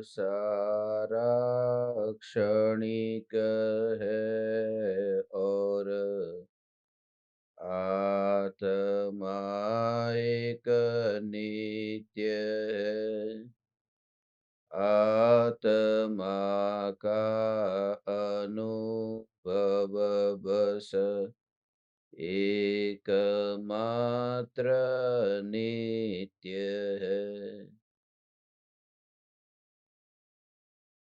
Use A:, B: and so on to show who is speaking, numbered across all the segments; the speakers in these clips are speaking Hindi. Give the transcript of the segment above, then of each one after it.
A: सारा क्षणिक है और आत्मा एक नित्य है। आत्मा का अनुभव बस एकमात्र नित्य है।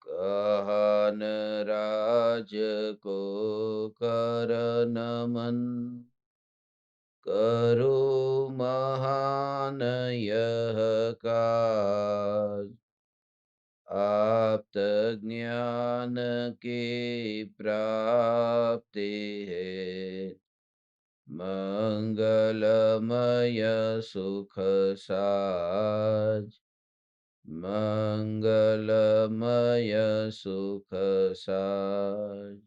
A: कहन राज को कर नमन, करो महान यह काज। आप्त ज्ञान की प्राप्ति है, मंगलमय सुख साज। मंगलमय सुख साज।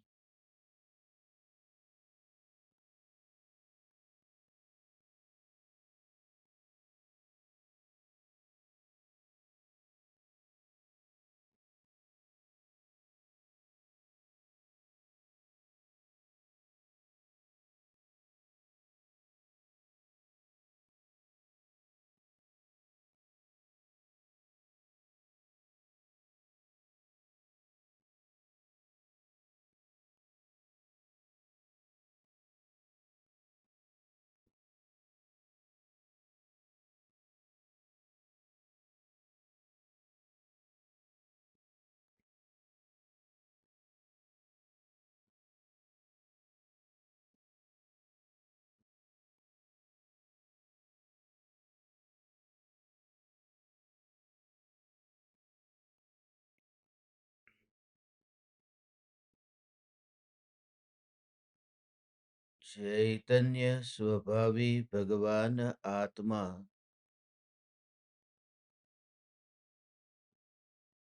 A: चैतन्य स्वभावी भगवान आत्मा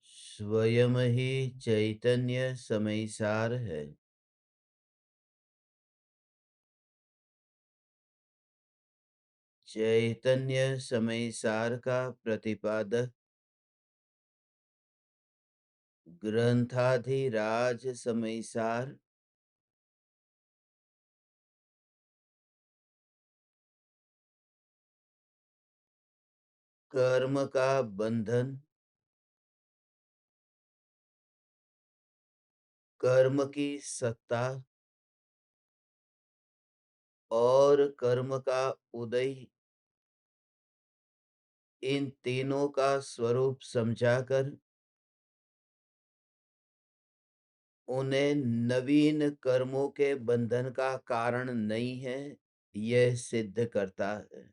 A: स्वयं ही चैतन्य समयसार है। चैतन्य समयसार का प्रतिपादक ग्रंथाधिराज समयसार कर्म का बंधन, कर्म की सत्ता और कर्म का उदय, इन तीनों का स्वरूप समझाकर उन्हें नवीन कर्मों के बंधन का कारण नहीं है, यह सिद्ध करता है।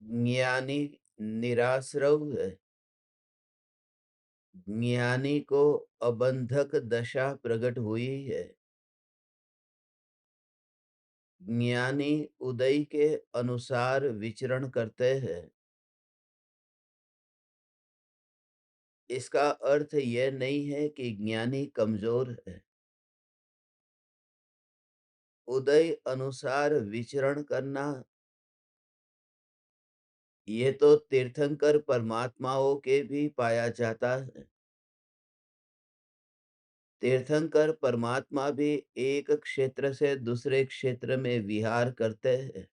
A: ज्ञानी निराश्रव है। ज्ञानी को अबंधक दशा प्रकट हुई है। ज्ञानी उदय के अनुसार विचरण करते हैं। इसका अर्थ यह नहीं है कि ज्ञानी कमजोर है। उदय अनुसार विचरण करना ये तो तीर्थंकर परमात्माओं के भी पाया जाता है। तीर्थंकर परमात्मा भी एक क्षेत्र से दूसरे क्षेत्र में विहार करते हैं।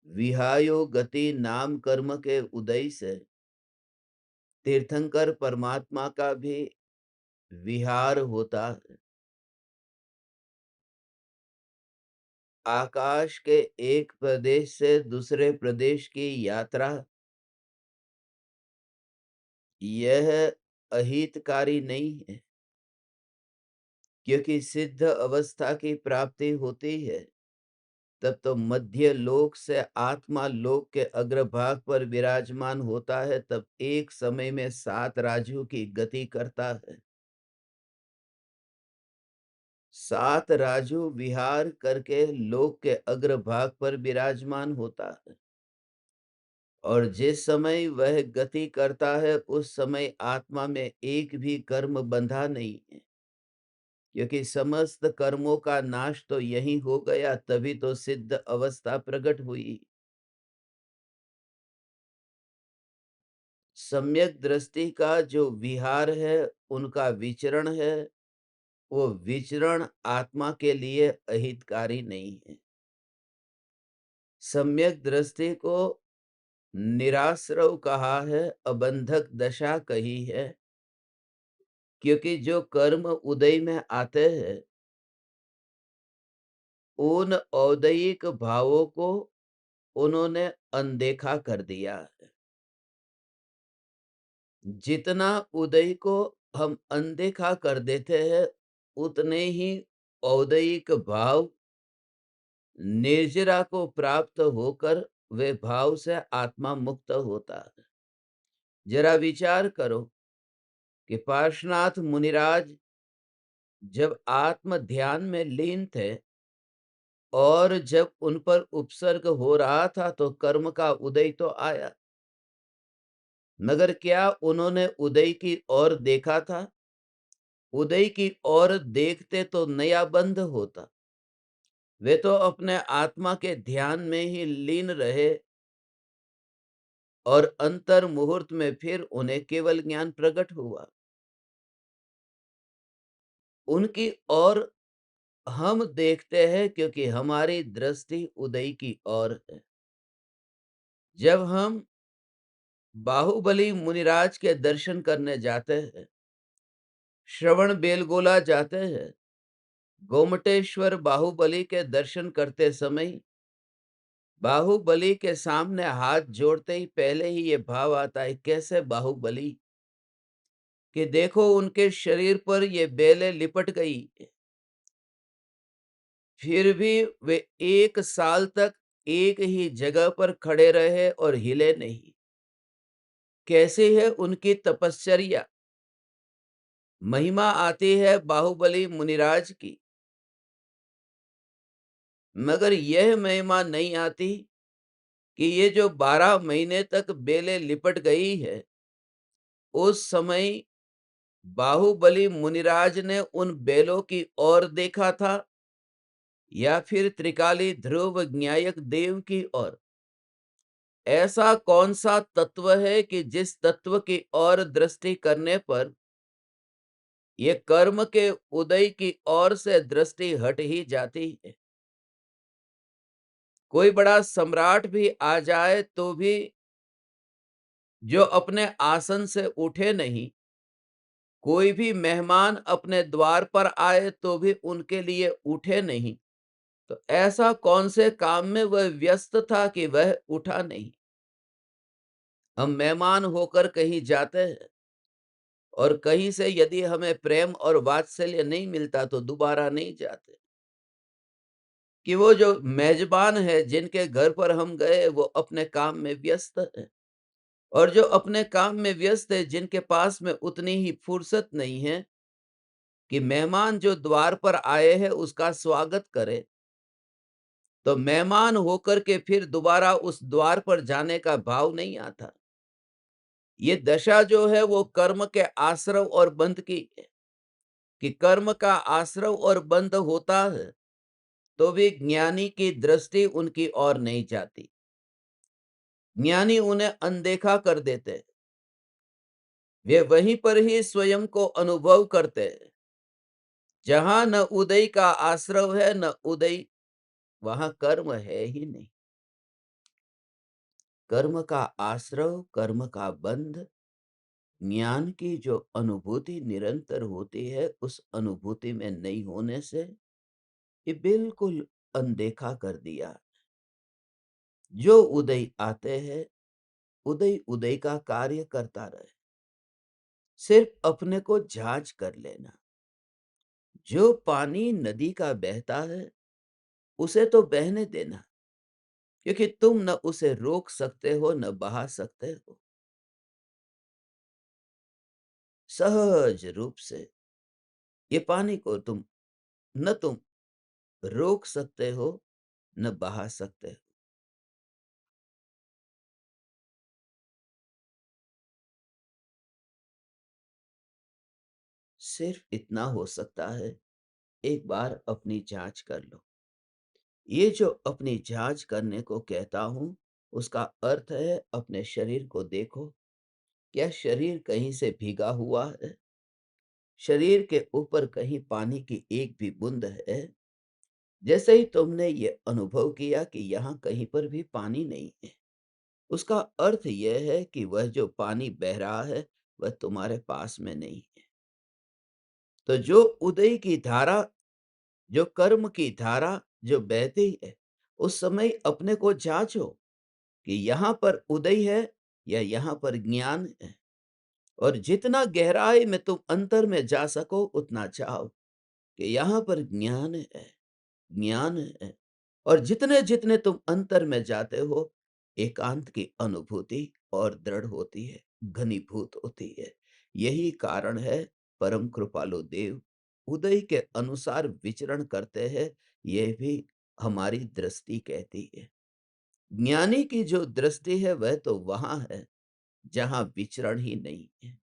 A: विहायो गति नाम कर्म के उदय से तीर्थंकर परमात्मा का भी विहार होता है। आकाश के एक प्रदेश से दूसरे प्रदेश की यात्रा यह अहितकारी नहीं है, क्योंकि सिद्ध अवस्था की प्राप्ति होती है तब तो मध्य लोक से आत्मा लोक के अग्रभाग पर विराजमान होता है, तब एक समय में 7 राजू की गति करता है। 7 राजू विहार करके लोक के अग्रभाग पर विराजमान होता है और जिस समय वह गति करता है उस समय आत्मा में एक भी कर्म बंधा नहीं है, क्योंकि समस्त कर्मों का नाश तो यही हो गया, तभी तो सिद्ध अवस्था प्रकट हुई। सम्यक दृष्टि का जो विहार है, उनका विचरण है, वो विचरण आत्मा के लिए अहितकारी नहीं है। सम्यक दृष्टि को निराश्रव कहा है, अबंधक दशा कही है, क्योंकि जो कर्म उदय में आते हैं, उन औदयिक भावों को उन्होंने अनदेखा कर दिया है। जितना उदय को हम अनदेखा कर देते हैं, उतने ही औदयिक भाव निर्जरा को प्राप्त होकर वे भाव से आत्मा मुक्त होता है। जरा विचार करो कि पार्श्वनाथ मुनिराज जब आत्म ध्यान में लीन थे और जब उन पर उपसर्ग हो रहा था तो कर्म का उदय तो आया, मगर क्या उन्होंने उदय की ओर देखा था? उदय की ओर देखते तो नया बंध होता। वे तो अपने आत्मा के ध्यान में ही लीन रहे और अंतर मुहूर्त में फिर उन्हें केवल ज्ञान प्रकट हुआ। उनकी ओर हम देखते हैं क्योंकि हमारी दृष्टि उदय की ओर है। जब हम बाहुबली मुनिराज के दर्शन करने जाते हैं, श्रवण बेलगोला जाते हैं, गोमटेश्वर बाहुबली के दर्शन करते समय बाहुबली के सामने हाथ जोड़ते ही पहले ही ये भाव आता है, कैसे बाहुबली, कि देखो उनके शरीर पर ये बेलें लिपट गई, फिर भी वे 1 साल तक एक ही जगह पर खड़े रहे और हिले नहीं। कैसी है उनकी तपश्चर्या। महिमा आती है बाहुबली मुनिराज की, मगर यह महिमा नहीं आती कि ये जो 12 महीने तक बेलें लिपट गई है, उस समय बाहुबली मुनिराज ने उन बेलों की ओर देखा था या फिर त्रिकाली ध्रुव ज्ञायक देव की ओर। ऐसा कौन सा तत्व है कि जिस तत्व की ओर दृष्टि करने पर ये कर्म के उदय की ओर से दृष्टि हट ही जाती है। कोई बड़ा सम्राट भी आ जाए तो भी जो अपने आसन से उठे नहीं, कोई भी मेहमान अपने द्वार पर आए तो भी उनके लिए उठे नहीं, तो ऐसा कौन से काम में वह व्यस्त था कि वह उठा नहीं। हम मेहमान होकर कहीं जाते हैं और कहीं से यदि हमें प्रेम और वात्सल्य नहीं मिलता तो दोबारा नहीं जाते, कि वो जो मेजबान है जिनके घर पर हम गए वो अपने काम में व्यस्त है, और जो अपने काम में व्यस्त है जिनके पास में उतनी ही फुर्सत नहीं है कि मेहमान जो द्वार पर आए हैं उसका स्वागत करे, तो मेहमान होकर के फिर दोबारा उस द्वार पर जाने का भाव नहीं आता। ये दशा जो है वो कर्म के आश्रव और बंध की है, कि कर्म का आश्रव और बंध होता है तो भी ज्ञानी की दृष्टि उनकी ओर नहीं जाती। ज्ञानी उन्हें अनदेखा कर देते हैं। वे वहीं पर ही स्वयं को अनुभव करते हैं। जहां न उदय का आश्रव है न उदय, वहां कर्म है ही नहीं। कर्म का आश्रव, कर्म का बंध, ज्ञान की जो अनुभूति निरंतर होती है, उस अनुभूति में नहीं होने से ये बिल्कुल अनदेखा कर दिया। जो उदय आते हैं, उदय उदय का कार्य करता रहे, सिर्फ अपने को जांच कर लेना। जो पानी नदी का बहता है उसे तो बहने देना, क्योंकि तुम न उसे रोक सकते हो न बहा सकते हो। सहज रूप से ये पानी को तुम रोक सकते हो न बहा सकते हो। सिर्फ इतना हो सकता है, एक बार अपनी जांच कर लो। ये जो अपनी जांच करने को कहता हूं, उसका अर्थ है अपने शरीर को देखो क्या शरीर कहीं से भीगा हुआ है? शरीर के ऊपर कहीं पानी की एक भी बूंद है? जैसे ही तुमने ये अनुभव किया कि यहाँ कहीं पर भी पानी नहीं है, उसका अर्थ यह है कि वह जो पानी बह रहा है, वह तुम्हारे पास में नहीं है। तो जो उदय की धारा, जो कर्म की धारा जो बहती है, उस समय अपने को जाँचो कि यहाँ पर उदय है या यहाँ पर ज्ञान है। और जितना गहराई में तुम अंतर में जा सको उतना चाहो कि यहाँ पर ज्ञान है, ज्ञान है। और जितने-जितने तुम अंतर में जाते हो, एकांत की अनुभूति और दृढ़ होती है, घनीभूत होती है। यही कारण है परम कृपालु देव उदय के अनुसार विचरण करते हैं, यह भी हमारी दृष्टि कहती है। ज्ञानी की जो दृष्टि है वह तो वहाँ है, जहाँ विचरण ही नहीं है।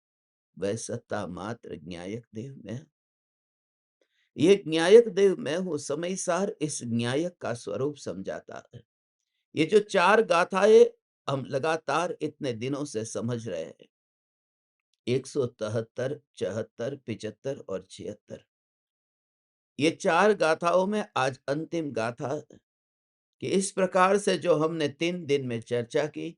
A: वह सत्ता मात्र न्यायक देव में है। ये न्यायक देव मैं हूँ, समय सार इस न्यायक का स्वरूप समझाता है। ये जो 4 गाथाएँ हम लगातार इतने दिनों से समझ रहे हैं, 173, 74, 75 और 76, ये 4 गाथाओं में आज अंतिम गाथा कि इस प्रकार से जो हमने 3 दिन में चर्चा की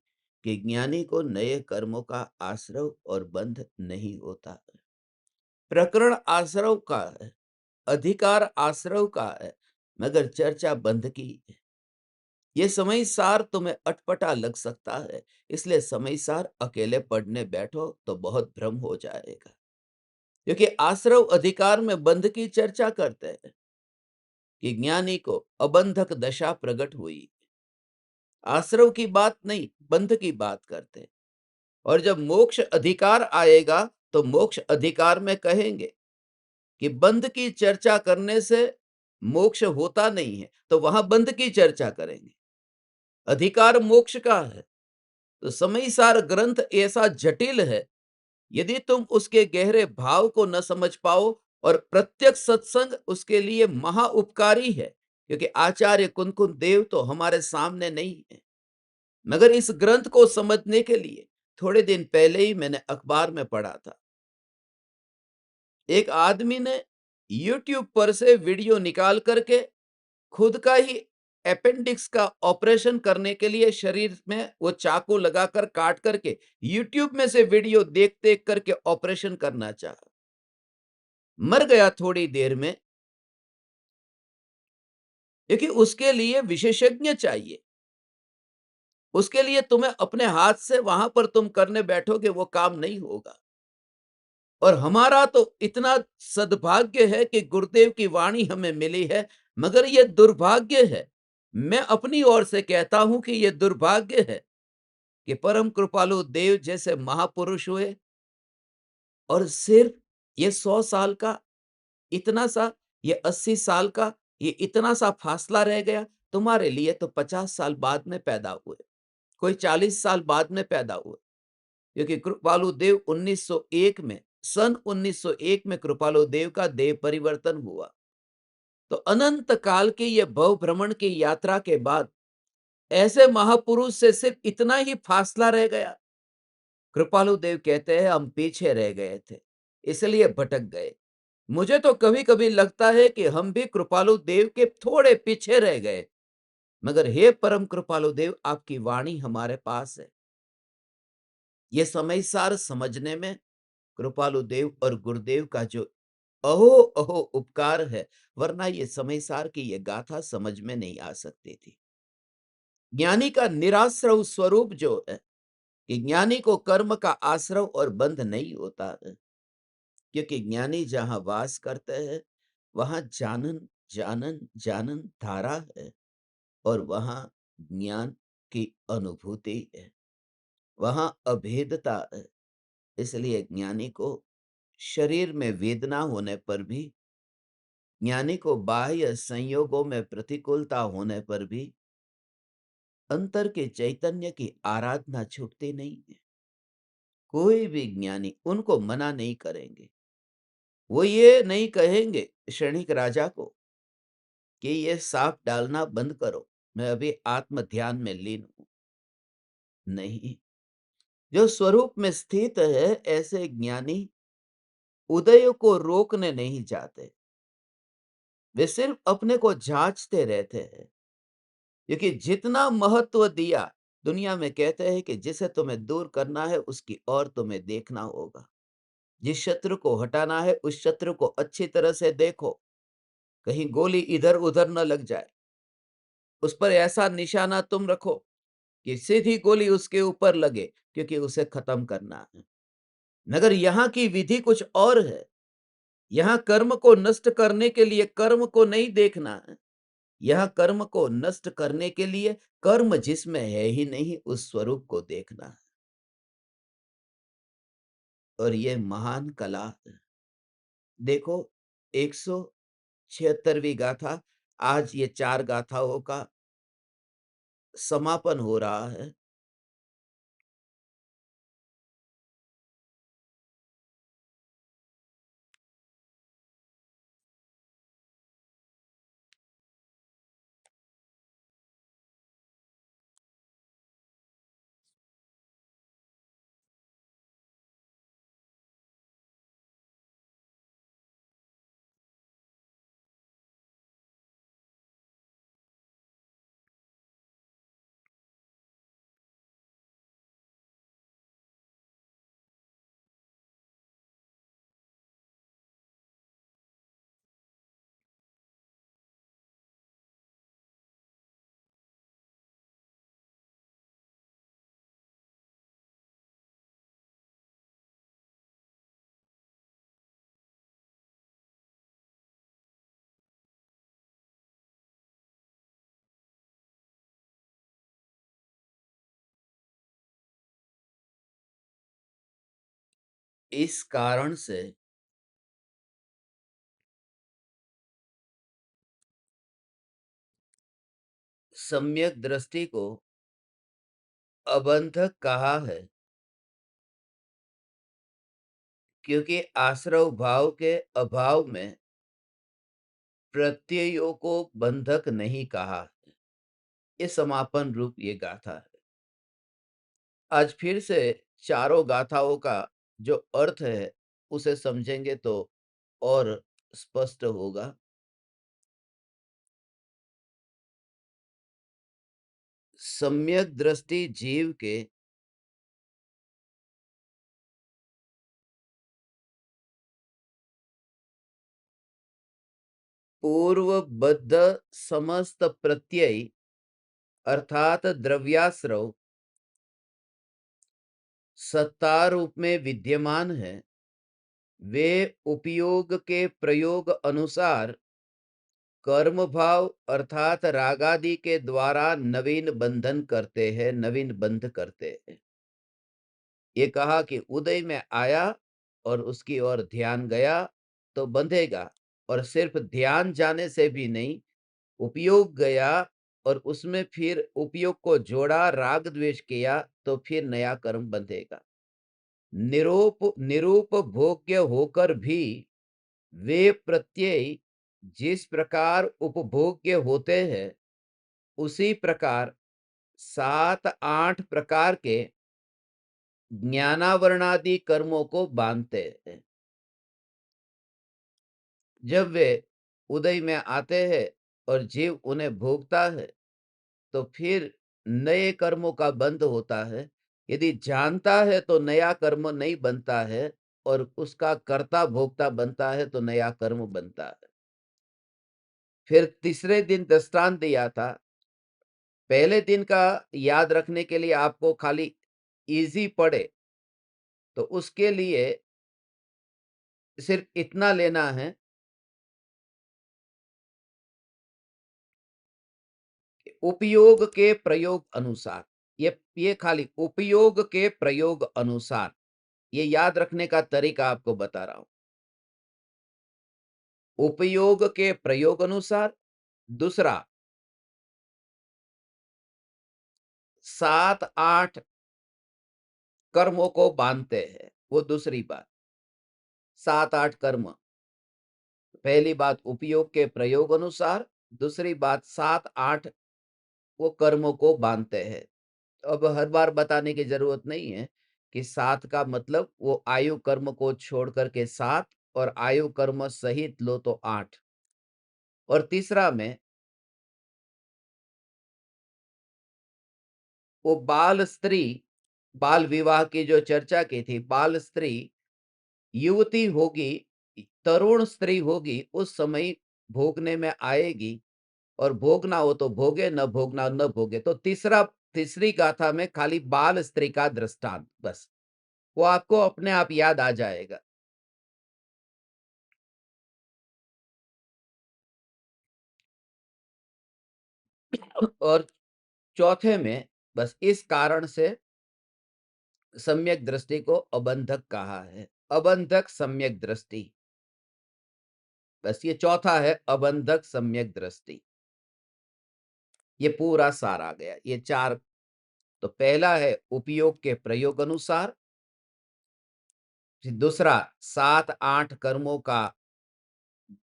A: कि ज्ञानी को नए कर्मों का आश्रव और बंध नहीं होता। प्रकरण आश्रव का है, अधिकार आश्रव का है, मगर चर्चा बंध की है। ये समय सार तुम्हें अटपटा लग सकता है, इसलिए समय सार अकेले पढ़ने बैठो तो बहुत भ्रम हो जाएगा। क्योंकि आश्रव अधिकार में बंध की चर्चा करते हैं कि ज्ञानी को अबंधक दशा प्रकट हुई। आश्रव की बात नहीं, बंध की बात करते हैं। और जब मोक्ष अधिकार आएगा तो मोक्ष अधिकार में कहेंगे कि बंध की चर्चा करने से मोक्ष होता नहीं है, तो वहां बंध की चर्चा करेंगे। अधिकार मोक्ष का है। तो समयसार ग्रंथ ऐसा जटिल है, यदि तुम उसके गहरे भाव को न समझ पाओ, और प्रत्यक्ष सत्संग उसके लिए महा उपकारी है, क्योंकि आचार्य कुनकुन देव तो हमारे सामने नहीं है। मगर इस ग्रंथ को समझने के लिए थोड़े दिन पहले ही मैंने अखबार में पढ़ा था, एक आदमी ने YouTube पर से वीडियो निकाल करके खुद का ही अपेंडिक्स का ऑपरेशन करने के लिए शरीर में वो चाकू लगाकर काट करके YouTube में से वीडियो देख देख करके ऑपरेशन करना चाहा। मर गया थोड़ी देर में, क्योंकि उसके लिए विशेषज्ञ चाहिए। उसके लिए तुम्हें अपने हाथ से वहां पर तुम करने बैठोगे, वो काम नहीं होगा। और हमारा तो इतना सद्भाग्य है कि गुरुदेव की वाणी हमें मिली है, मगर यह दुर्भाग्य है, मैं अपनी ओर से कहता हूं कि यह दुर्भाग्य है कि परम कृपालु देव जैसे महापुरुष हुए और सिर्फ ये 100 साल का इतना सा, ये 80 साल का ये इतना सा फासला रह गया। तुम्हारे लिए तो 50 साल बाद में पैदा हुए, कोई 40 साल बाद में पैदा हुए। क्योंकि कृपालु देव 1901 में, सन 1901 में कृपालु देव का देह परिवर्तन हुआ। तो अनंत काल की ये भव भ्रमण की यात्रा के बाद ऐसे महापुरुष से सिर्फ इतना ही फासला रह गया। कृपालु देव कहते हैं हम पीछे रह गए थे, इसलिए भटक गए। मुझे तो कभी कभी लगता है कि हम भी कृपालु देव के थोड़े पीछे रह गए। मगर हे परम कृपालु देव, आपकी वाणी हमारे पास है। ये समय सार समझने में कृपालु देव और गुरुदेव का जो अहो अहो उपकार है, वरना ये समय सार की ये गाथा समझ में नहीं आ सकती थी। ज्ञानी का निराश्रव स्वरूप जो है कि ज्ञानी को कर्म का आश्रव और बंध नहीं होता है, क्योंकि ज्ञानी जहां वास करते हैं वहां जानन जानन जानन धारा है, और वहां ज्ञान की अनुभूति है, वहां अभेदता है। इसलिए ज्ञानी को शरीर में वेदना होने पर भी, ज्ञानी को बाह्य संयोगों में प्रतिकूलता होने पर भी अंतर के चैतन्य की आराधना छूटती नहीं है। कोई भी ज्ञानी उनको मना नहीं करेंगे। वो ये नहीं कहेंगे क्षणिक राजा को कि ये सांप डालना बंद करो, मैं अभी आत्म ध्यान में लीन हूं। नहीं, जो स्वरूप में स्थित है, ऐसे ज्ञानी उदय को रोकने नहीं जाते। वे सिर्फ अपने को जांचते रहते हैं, क्योंकि जितना महत्व दिया, दुनिया में कहते हैं कि जिसे तुम्हें दूर करना है उसकी ओर तुम्हें देखना होगा। जिस शत्रु को हटाना है उस शत्रु को अच्छी तरह से देखो, कहीं गोली इधर उधर न लग जाए। उस पर ऐसा निशाना तुम रखो कि सीधी गोली उसके ऊपर लगे, क्योंकि उसे खत्म करना है। मगर यहाँ की विधि कुछ और है। यहाँ कर्म को नष्ट करने के लिए कर्म को नहीं देखना है। यह कर्म को नष्ट करने के लिए कर्म जिसमें है ही नहीं उस स्वरूप को देखना है। और ये महान कला है। देखो, 176वीं गाथा, आज ये 4 गाथाओं का समापन हो रहा है। इस कारण से सम्यक दृष्टि को अबंधक कहा है, क्योंकि आश्रव भाव के अभाव में प्रत्ययों को बंधक नहीं कहा है। ये समापन रूप ये गाथा है। आज फिर से चारों गाथाओं का जो अर्थ है उसे समझेंगे तो और स्पष्ट होगा। सम्यक दृष्टि जीव के पूर्वबद्ध समस्त प्रत्यय अर्थात द्रव्याश्रव सत्ता रूप में विद्यमान है। वे उपयोग के प्रयोग अनुसार कर्म भाव अर्थात रागादि के द्वारा नवीन बंधन करते हैं, नवीन बंध करते हैं। ये कहा कि उदय में आया और उसकी ओर ध्यान गया तो बंधेगा, और सिर्फ ध्यान जाने से भी नहीं, उपयोग गया और उसमें फिर उपयोग को जोड़ा, राग द्वेष किया तो फिर नया कर्म बंधेगा। निरूप भोग्य होकर भी वे प्रत्यय जिस प्रकार उपभोग्य होते हैं, उसी प्रकार 7-8 प्रकार के ज्ञानावरणादि कर्मों को बांधते हैं। जब वे उदय में आते हैं और जीव उन्हें भोगता है, तो फिर नए कर्मों का बंध होता है। यदि जानता है तो नया कर्म नहीं बनता है, और उसका कर्ता भोक्ता बनता है तो नया कर्म बनता है। फिर तीसरे दिन दृष्टांत दिया था। पहले दिन का याद रखने के लिए आपको खाली इजी पड़े, तो उसके लिए सिर्फ इतना लेना है, उपयोग के प्रयोग अनुसार। ये खाली उपयोग के प्रयोग अनुसार, ये याद रखने का तरीका आपको बता रहा हूं। उपयोग के प्रयोग अनुसार। दूसरा, 7-8 कर्मों को बांधते हैं, वो दूसरी बात। 7-8 कर्म, पहली बात उपयोग के प्रयोग अनुसार, दूसरी बात 7-8 वो कर्मों को बांधते हैं। अब हर बार बताने की जरूरत नहीं है, कि 7 का मतलब वो आयु कर्म को छोड़ करके 7 और आयु कर्म सहित लो तो 8। और तीसरा में वो बाल स्त्री, बाल विवाह की जो चर्चा की थी, बाल स्त्री युवती होगी, तरुण स्त्री होगी, उस समय भोगने में आएगी, और भोगना हो तो भोगे, न भोगना न भोगे। तो तीसरी गाथा में खाली बाल स्त्री का दृष्टांत, बस वो आपको अपने आप याद आ जाएगा। और चौथे में बस इस कारण से सम्यक दृष्टि को अबंधक कहा है। अबंधक सम्यक दृष्टि, बस ये चौथा है, अबंधक सम्यक दृष्टि। ये पूरा सार आ गया, ये चार। तो पहला है उपयोग के प्रयोग अनुसार, फिर दूसरा 7-8 कर्मों का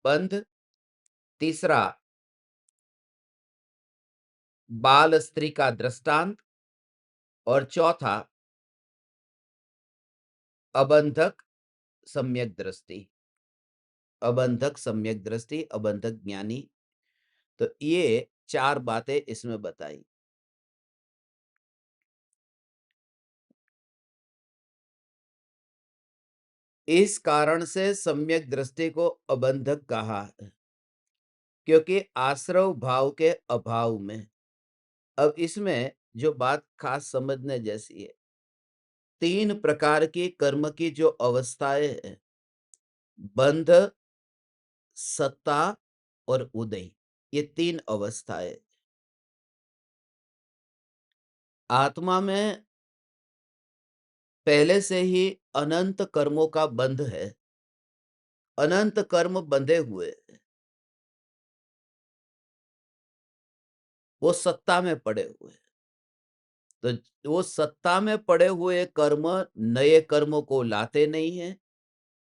A: बंध, तीसरा बाल स्त्री का दृष्टांत, और चौथा अबंधक सम्यक दृष्टि। अबंधक सम्यक दृष्टि, अबंधक ज्ञानी। तो ये चार बातें इसमें बताई। इस कारण से सम्यक दृष्टि को अबंधक कहा है, क्योंकि आश्रव भाव के अभाव में। अब इसमें जो बात खास समझने जैसी है, 3 प्रकार की कर्म की जो अवस्थाएं हैं, बंध, सत्ता और उदय, ये 3 अवस्थाएं। आत्मा में पहले से ही अनंत कर्मों का बंध है, अनंत कर्म बंधे हुए हैं। वो सत्ता में पड़े हुए हैं। तो वो सत्ता में पड़े हुए कर्म नए कर्मों को लाते नहीं हैं।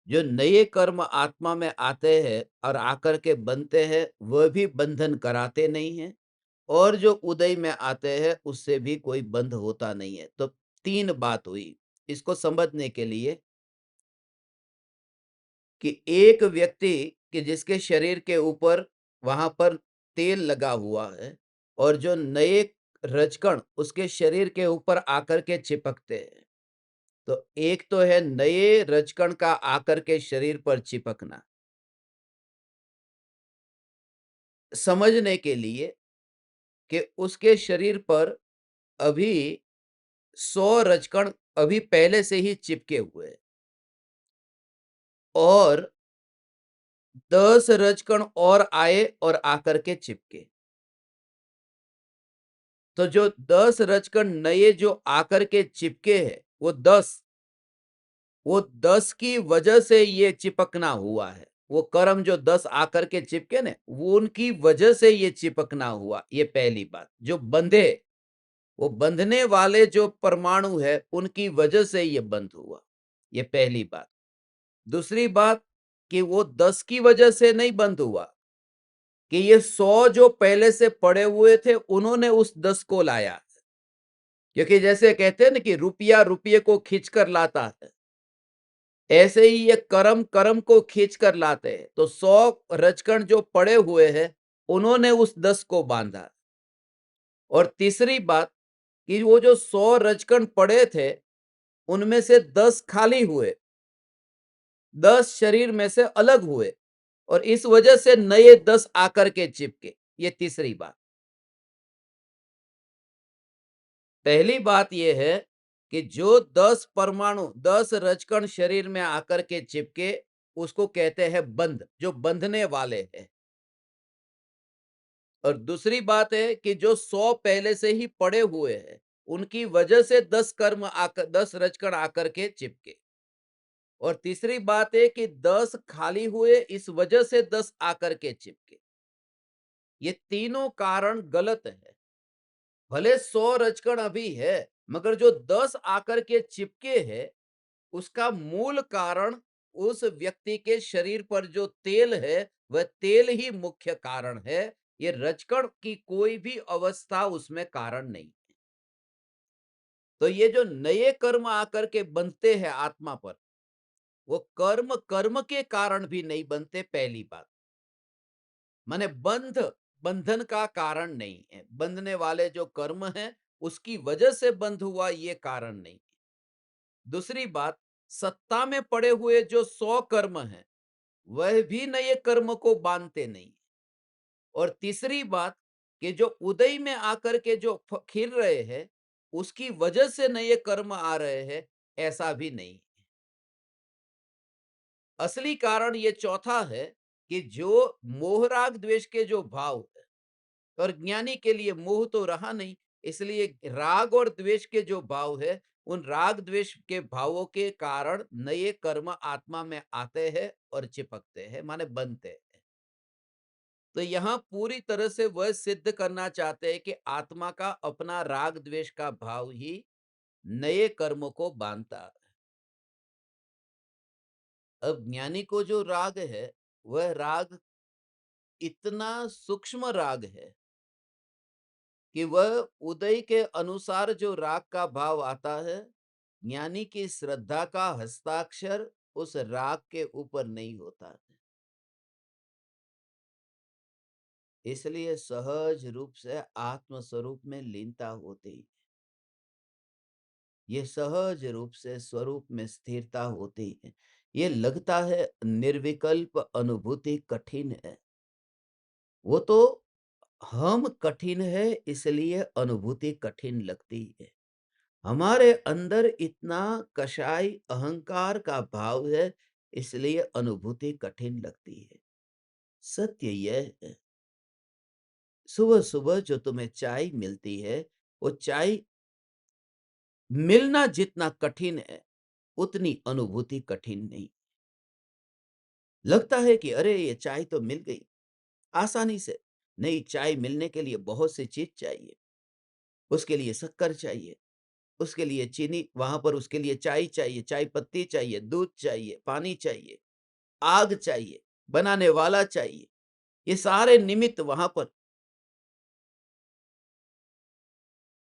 A: जो नए कर्म आत्मा में आते हैं और आकर के बनते हैं, वह भी बंधन कराते नहीं हैं। और जो उदय में आते हैं, उससे भी कोई बंध होता नहीं है। तो 3 बात हुई इसको समझने के लिए, कि एक व्यक्ति कि जिसके शरीर के ऊपर वहां पर तेल लगा हुआ है, और जो नए रजकण उसके शरीर के ऊपर आकर के चिपकते हैं। तो एक तो है नए रजकण का आकर के शरीर पर चिपकना, समझने के लिए कि उसके शरीर पर अभी 100 रजकण अभी पहले से ही चिपके हुए हैं, और 10 रजकण और आए और आकर के चिपके। तो जो 10 रचकण नए जो आकर के चिपके हैं, वो 10 की वजह से ये चिपकना हुआ है। वो कर्म जो 10 आकर के चिपके ने, वो उनकी वजह से ये चिपकना हुआ। ये पहली बात। जो बंधे, वो बंधने वाले जो परमाणु है, उनकी वजह से ये बंध हुआ। ये पहली बात। दूसरी बात कि वो 10 की वजह से नहीं बंद हुआ, कि ये 100 जो पहले से पड़े हुए थे, उन्होंने उस 10 को लाया। क्योंकि जैसे कहते हैं ना कि रुपया रुपये को खींच कर लाता है, ऐसे ही ये कर्म कर्म को खींच कर लाते हैं। तो 100 रजकण जो पड़े हुए हैं, उन्होंने उस 10 को बांधा। और तीसरी बात कि वो जो 100 रजकण पड़े थे, उनमें से 10 खाली हुए, 10 शरीर में से अलग हुए, और इस वजह से नए 10 आकर के चिपके। ये तीसरी बात। पहली बात यह है कि जो 10 परमाणु, 10 रजकण शरीर में आकर के चिपके, उसको कहते हैं बंध, जो बंधने वाले हैं। और दूसरी बात है कि जो 100 पहले से ही पड़े हुए हैं, उनकी वजह से 10 कर्म आकर, 10 रजकण आकर के चिपके। और तीसरी बात है कि 10 खाली हुए, इस वजह से 10 आकर के चिपके। ये तीनों कारण गलत है। भले 100 रजकण अभी है, मगर जो 10 आकर के चिपके हैं, उसका मूल कारण उस व्यक्ति के शरीर पर जो तेल है, वह तेल ही मुख्य कारण है। ये रजकण की कोई भी अवस्था उसमें कारण नहीं। तो ये जो नए कर्म आकर के बनते हैं आत्मा पर, वो कर्म कर्म के कारण भी नहीं बनते, पहली बात। माने बंधन का कारण नहीं है। बंधने वाले जो कर्म हैं, उसकी वजह से बंध हुआ, ये कारण नहीं। दूसरी बात, सत्ता में पड़े हुए जो 100 कर्म हैं, वह भी नए कर्म को बांधते नहीं। और तीसरी बात, कि जो उदय में आकर के जो खिल रहे हैं, उसकी वजह से नए कर्म आ रहे हैं, ऐसा भी नहीं। असली कारण ये चौथा है, कि जो मोह राग द्वेष के जो भाव है, और ज्ञानी के लिए मोह तो रहा नहीं, इसलिए राग और द्वेष के जो भाव है, उन राग द्वेष के भावों के कारण नए कर्म आत्मा में आते हैं और चिपकते हैं, माने बनते हैं। तो यहाँ पूरी तरह से वह सिद्ध करना चाहते हैं कि आत्मा का अपना राग द्वेष का भाव ही नए कर्मों को बांधता है। अब ज्ञानी को जो राग है, वह राग इतना सूक्ष्म राग है कि वह उदय के अनुसार जो राग का भाव आता है, ज्ञानी की श्रद्धा का हस्ताक्षर उस राग के ऊपर नहीं होता है। इसलिए सहज रूप से आत्म स्वरूप में लीनता होती है। ये सहज रूप से स्वरूप में स्थिरता होती है। ये लगता है निर्विकल्प अनुभूति कठिन है। वो तो हम कठिन है, इसलिए अनुभूति कठिन लगती है। हमारे अंदर इतना कषाय अहंकार का भाव है, इसलिए अनुभूति कठिन लगती है। सत्य यह है, सुबह सुबह जो तुम्हें चाय मिलती है, वो चाय मिलना जितना कठिन है, उतनी अनुभूति कठिन नहीं। लगता है कि अरे ये चाय तो मिल गई आसानी से। नहीं, चाय मिलने के लिए बहुत सी चीज चाहिए। उसके लिए शक्कर चाहिए, उसके लिए चीनी, वहां पर उसके लिए चाय चाहिए, चाय पत्ती चाहिए, दूध चाहिए, पानी चाहिए, आग चाहिए, बनाने वाला चाहिए। ये सारे निमित्त वहां पर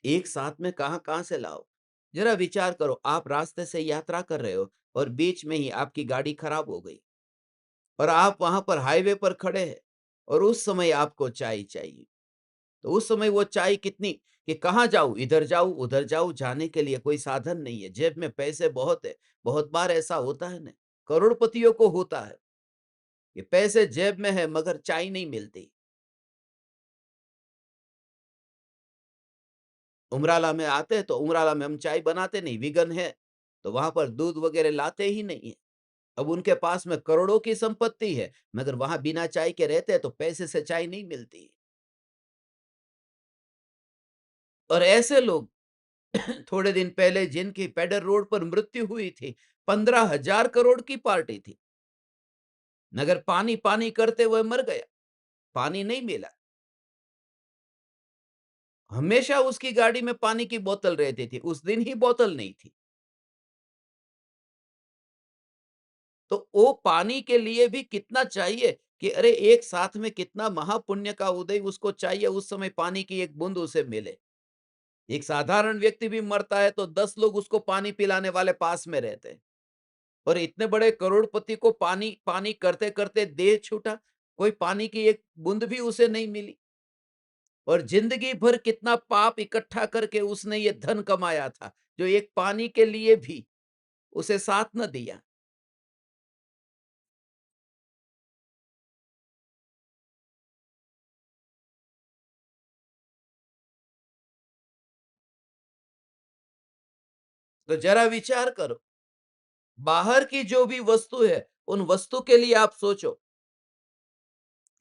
A: एक साथ में कहां-कहां से लाओ? जरा विचार करो, आप रास्ते से यात्रा कर रहे हो और बीच में ही आपकी गाड़ी खराब हो गई और आप वहां पर हाईवे पर खड़े हैं और उस समय आपको चाय चाहिए। तो उस समय वो चाय कितनी, कि कहाँ जाऊँ? इधर जाऊँ, उधर जाऊँ, जाने के लिए कोई साधन नहीं है, जेब में पैसे बहुत है। बहुत बार ऐसा होता है ना, करोड़पतियों को होता है कि पैसे जेब में है मगर चाय नहीं मिलती। उमराला में आते हैं तो उमराला में हम चाय बनाते नहीं, वीगन है, तो वहाँ पर दूध वगैरह लाते ही नहीं है। अब उनके पास में करोड़ों की संपत्ति है, मगर वहाँ बिना चाय के रहते हैं तो पैसे से चाय नहीं मिलती। और ऐसे लोग थोड़े दिन पहले जिनकी पेडर रोड पर मृत्यु हुई थी, 15,000 करोड़ की पार्टी थी, मगर पानी पानी करते हुए मर गया, पानी नहीं मिला। हमेशा उसकी गाड़ी में पानी की बोतल रहती थी, उस दिन ही बोतल नहीं थी। तो वो पानी के लिए भी कितना चाहिए, कि अरे एक साथ में कितना महापुण्य का उदय उसको चाहिए, उस समय पानी की एक बूंद उसे मिले। एक साधारण व्यक्ति भी मरता है तो 10 लोग उसको पानी पिलाने वाले पास में रहते हैं। और इतने बड़े करोड़पति को पानी पानी करते करते देह छूटा, कोई पानी की एक बूंद भी उसे नहीं मिली। और जिंदगी भर कितना पाप इकट्ठा करके उसने ये धन कमाया था, जो एक पानी के लिए भी उसे साथ न दिया। तो जरा विचार करो, बाहर की जो भी वस्तु है, उन वस्तु के लिए आप सोचो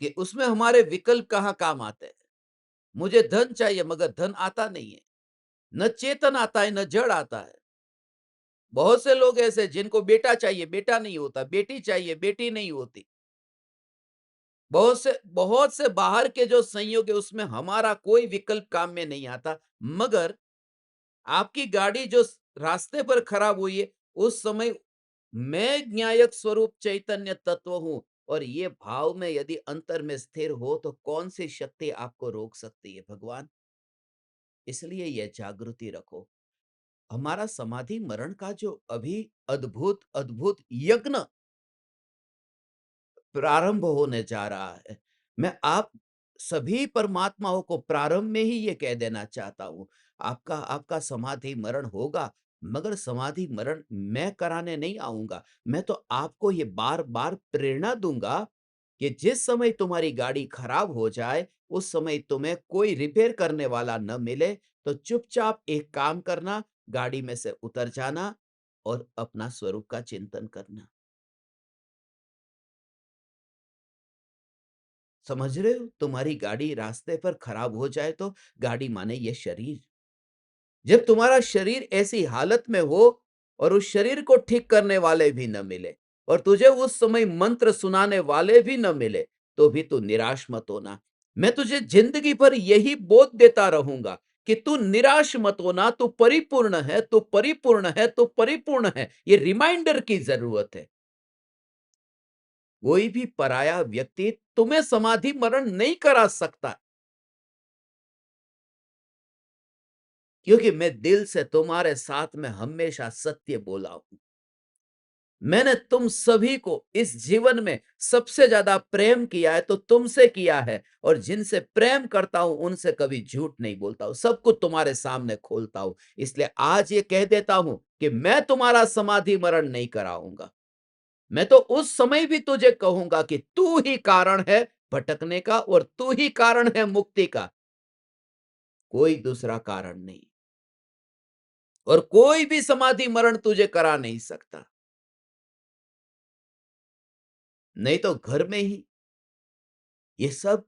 A: कि उसमें हमारे विकल्प कहाँ काम आते हैं। मुझे धन चाहिए मगर धन आता नहीं है, न चेतन आता है, न जड़ आता है। बहुत से लोग ऐसे जिनको बेटा चाहिए, बेटा नहीं होता, बेटी चाहिए, बेटी नहीं होती। बहुत से बाहर के जो संयोग है उसमें हमारा कोई विकल्प काम में नहीं आता। मगर आपकी गाड़ी जो रास्ते पर खराब हुई है, उस समय मैं ज्ञायक स्वरूप चैतन्य तत्व हूं, और ये भाव में यदि अंतर में स्थिर हो तो कौन सी शक्ति आपको रोक सकती है भगवान? इसलिए यह जागृति रखो। हमारा समाधि मरण का जो अभी अद्भुत अद्भुत यज्ञ प्रारंभ होने जा रहा है। मैं आप सभी परमात्माओं को प्रारंभ में ही ये कह देना चाहता हूँ, आपका आपका समाधि मरण होगा, मगर समाधि मरण मैं कराने नहीं आऊँगा। मैं तो आपको ये बार-बार प्रेरणा दूँगा कि जिस समय तुम्हारी गाड़ी खराब हो जाए, उस समय तुम्हें कोई रिपेयर करने वाला न मिले, तो चुपचाप एक काम करना, गाड़ी में से उतर जाना और अपना स्वरूप का चिंतन करना। समझ रहे हो? तुम्हारी गाड़ी रास्ते पर खराब हो जाए तो गाड़ी माने ये शरीर। जब तुम्हारा शरीर ऐसी हालत में हो और उस शरीर को ठीक करने वाले भी न मिले और तुझे उस समय मंत्र सुनाने वाले भी न मिले, तो भी तू निराश मत होना। मैं तुझे जिंदगी भर यही बोध देता रहूंगा कि तू निराश मत होना, तू परिपूर्ण है, तू परिपूर्ण है, तू परिपूर्ण है। ये रिमाइंडर की जरूरत है। कोई भी पराया व्यक्ति तुम्हें समाधि मरण नहीं करा सकता, क्योंकि मैं दिल से तुम्हारे साथ में हमेशा सत्य बोला हूं। मैंने तुम सभी को इस जीवन में सबसे ज्यादा प्रेम किया है तो तुमसे किया है, और जिनसे प्रेम करता हूं उनसे कभी झूठ नहीं बोलता हूं, सब कुछ तुम्हारे सामने खोलता हूं। इसलिए आज ये कह देता हूं कि मैं तुम्हारा समाधि मरण नहीं कराऊंगा। मैं तो उस समय भी तुझे कहूंगा कि तू ही कारण है भटकने का और तू ही कारण है मुक्ति का, कोई दूसरा कारण नहीं। और कोई भी समाधि मरण तुझे करा नहीं सकता। नहीं तो घर में ही ये सब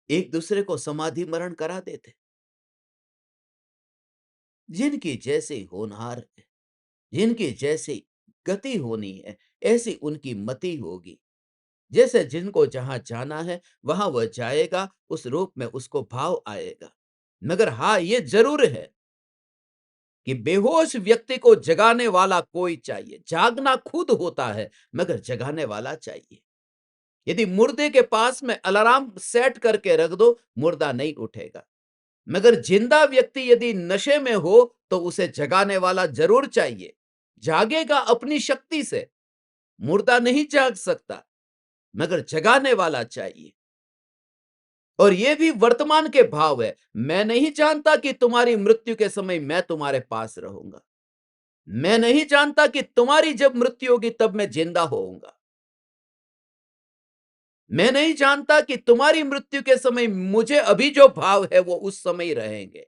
A: एक दूसरे को समाधि मरण करा देते। जिनकी जैसी होनहार है, जिनकी जैसी गति होनी है, ऐसी उनकी मति होगी। जैसे जिनको जहां जाना है वहां वह जाएगा, उस रूप में उसको भाव आएगा। मगर हाँ, ये जरूर है कि बेहोश व्यक्ति को जगाने वाला कोई चाहिए। जागना खुद होता है, मगर जगाने वाला चाहिए। यदि मुर्दे के पास में अलार्म सेट करके रख दो, मुर्दा नहीं उठेगा। मगर जिंदा व्यक्ति यदि नशे में हो तो उसे जगाने वाला जरूर चाहिए। जागेगा अपनी शक्ति से, मुर्दा नहीं जाग सकता, मगर जगाने वाला चाहिए। और यह भी वर्तमान के भाव है। मैं नहीं जानता कि तुम्हारी मृत्यु के समय मैं तुम्हारे पास रहूंगा। मैं नहीं जानता कि तुम्हारी जब मृत्यु होगी तब मैं जिंदा होऊंगा। मैं नहीं जानता कि तुम्हारी मृत्यु के समय मुझे अभी जो भाव है वो उस समय रहेंगे।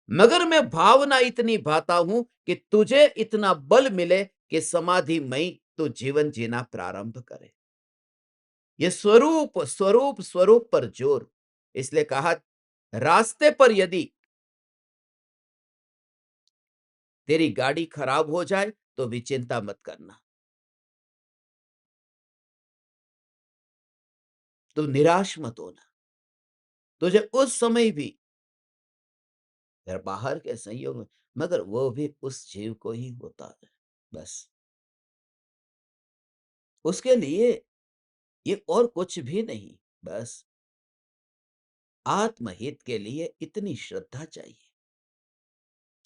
A: मगर मैं भावना इतनी भाता हूं कि तुझे इतना बल मिले कि समाधिमय तू जीवन जीना प्रारंभ करे। ये स्वरूप स्वरूप स्वरूप पर जोर। इसलिए कहा, रास्ते पर यदि तेरी गाड़ी खराब हो जाए तो भी चिंता मत करना, तू निराश मत होना। तुझे उस समय भी फिर बाहर के संयोग में, मगर वो भी उस जीव को ही होता है। बस उसके लिए ये और कुछ भी नहीं। बस आत्महित के लिए इतनी श्रद्धा चाहिए।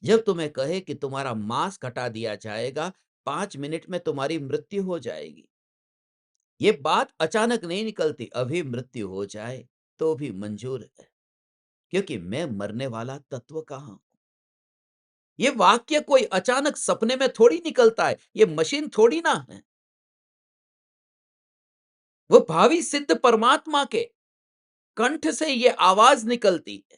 A: जब तुम्हें कहे कि तुम्हारा मांस कटा दिया जाएगा, 5 मिनट में तुम्हारी मृत्यु हो जाएगी, ये बात अचानक नहीं निकलती। अभी मृत्यु हो जाए तो भी मंजूर है, क्योंकि मैं मरने वाला तत्व कहां हूं। ये वाक्य कोई अचानक सपने में थोड़ी निकलता है, ये मशीन थोड़ी ना है। वो भावी सिद्ध परमात्मा के कंठ से ये आवाज निकलती है।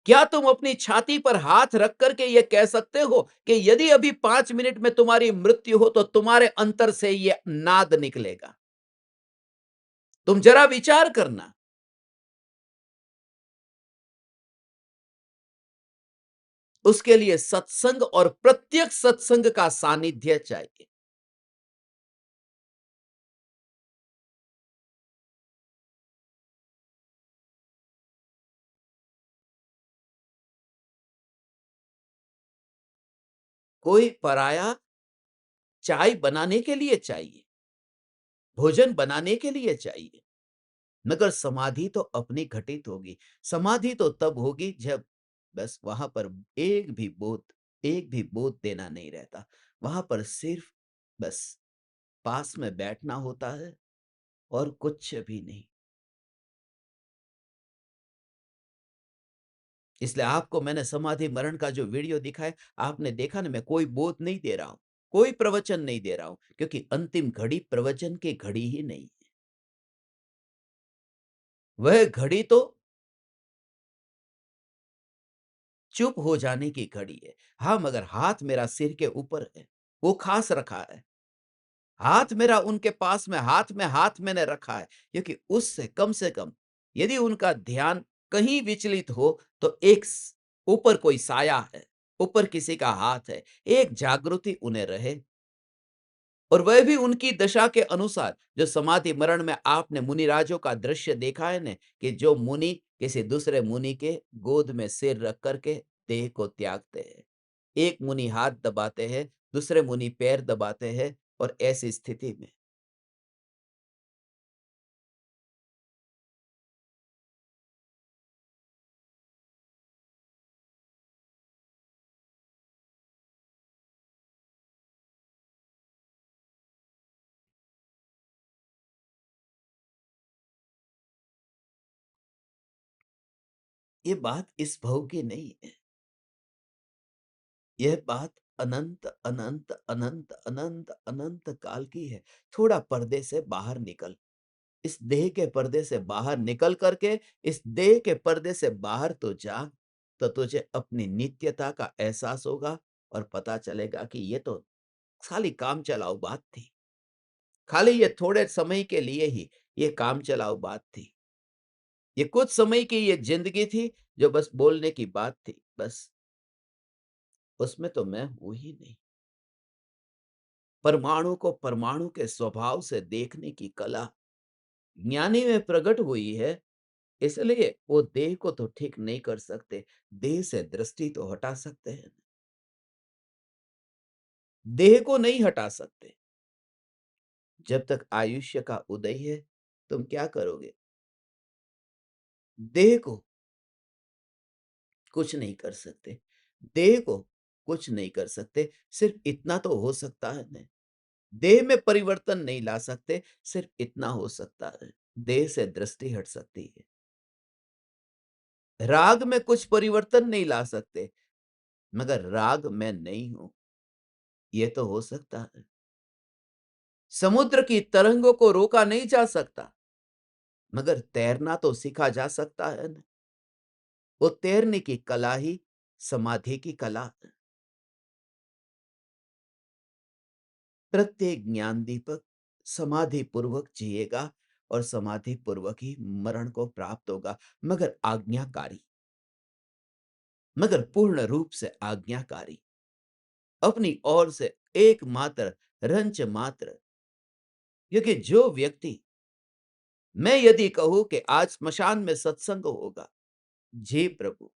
A: क्या तुम अपनी छाती पर हाथ रख करके ये कह सकते हो कि यदि अभी 5 मिनट में तुम्हारी मृत्यु हो तो तुम्हारे अंतर से ये नाद निकलेगा? तुम जरा विचार करना। उसके लिए सत्संग और प्रत्यक्ष सत्संग का सानिध्य चाहिए। कोई पराया चाय बनाने के लिए चाहिए, भोजन बनाने के लिए चाहिए, मगर समाधि तो अपनी घटित होगी। समाधि तो तब होगी जब बस वहाँ पर एक भी बोध देना नहीं रहता। वहाँ पर सिर्फ़ बस पास में बैठना होता है और कुछ भी नहीं। इसलिए आपको मैंने समाधि मरण का जो वीडियो दिखाया, आपने देखा ना मैं कोई बोध नहीं दे रहा हूँ, कोई प्रवचन नहीं दे रहा हूँ क्योंकि अंतिम घड़ी प्रवचन की घड़ी ही नहीं है। वह घड़ी तो चुप हो जाने की घड़ी है। हाँ, मगर हाथ मेरा सिर के ऊपर है, वो खास रखा है। हाथ मेरा उनके पास में हाथ मैंने रखा है क्योंकि उससे कम से कम यदि उनका ध्यान कहीं विचलित हो तो एक ऊपर कोई साया है, ऊपर किसी का हाथ है, एक जागृति उन्हें रहे और वह भी उनकी दशा के अनुसार। जो समाधि मरण में आपने मुनिराजों का दृश्य देखा है न, कि जो मुनि किसी दूसरे मुनि के गोद में सिर रख करके देह को त्यागते हैं। एक मुनि हाथ दबाते हैं, दूसरे मुनि पैर दबाते हैं और ऐसी स्थिति में ये बात इस भव की नहीं है। यह बात अनंत, अनंत, अनंत, अनंत, अनंत काल की है। थोड़ा पर्दे से बाहर निकल। इस देह के पर्दे से बाहर निकल करके इस देह के पर्दे से बाहर तो जा, तो तुझे अपनी नित्यता का एहसास होगा और पता चलेगा कि ये तो खाली काम चलाऊ बात थी। खाली ये थोड़े समय के लिए ही ये काम चलाऊ बात थी। ये कुछ समय की ये ज़िंदगी थी जो बस बोलने की बात थी, बस उसमें तो मैं हूँ ही नहीं। परमाणु को परमाणु के स्वभाव से देखने की कला ज्ञानी में प्रकट हुई है, इसलिए वो देह को तो ठीक नहीं कर सकते, देह से दृष्टि तो हटा सकते हैं, देह को नहीं हटा सकते। जब तक आयुष्य का उदय है, तुम क्या करोगे? देह को कुछ नहीं कर सकते, देह को कुछ नहीं कर सकते, सिर्फ इतना तो हो सकता है न, देह में परिवर्तन नहीं ला सकते, सिर्फ इतना हो सकता है, देह से दृष्टि हट सकती है। राग में कुछ परिवर्तन नहीं ला सकते, मगर राग मैं नहीं हूँ, ये तो हो सकता है। समुद्र की तरंगों को रोका नहीं जा सकता, मगर तैरना तो सीखा जा सकता है ना। वो तैरने की कला ही समाधि की कला है। प्रत्येक ज्ञान दीपक समाधि पूर्वक जिएगा और समाधि पूर्वक ही मरण को प्राप्त होगा, मगर आज्ञाकारी, मगर पूर्ण रूप से आज्ञाकारी, अपनी ओर से एकमात्र रंच मात्र। क्योंकि जो व्यक्ति, मैं यदि कहूं कि आज स्मशान में सत्संग होगा, जी प्रभु,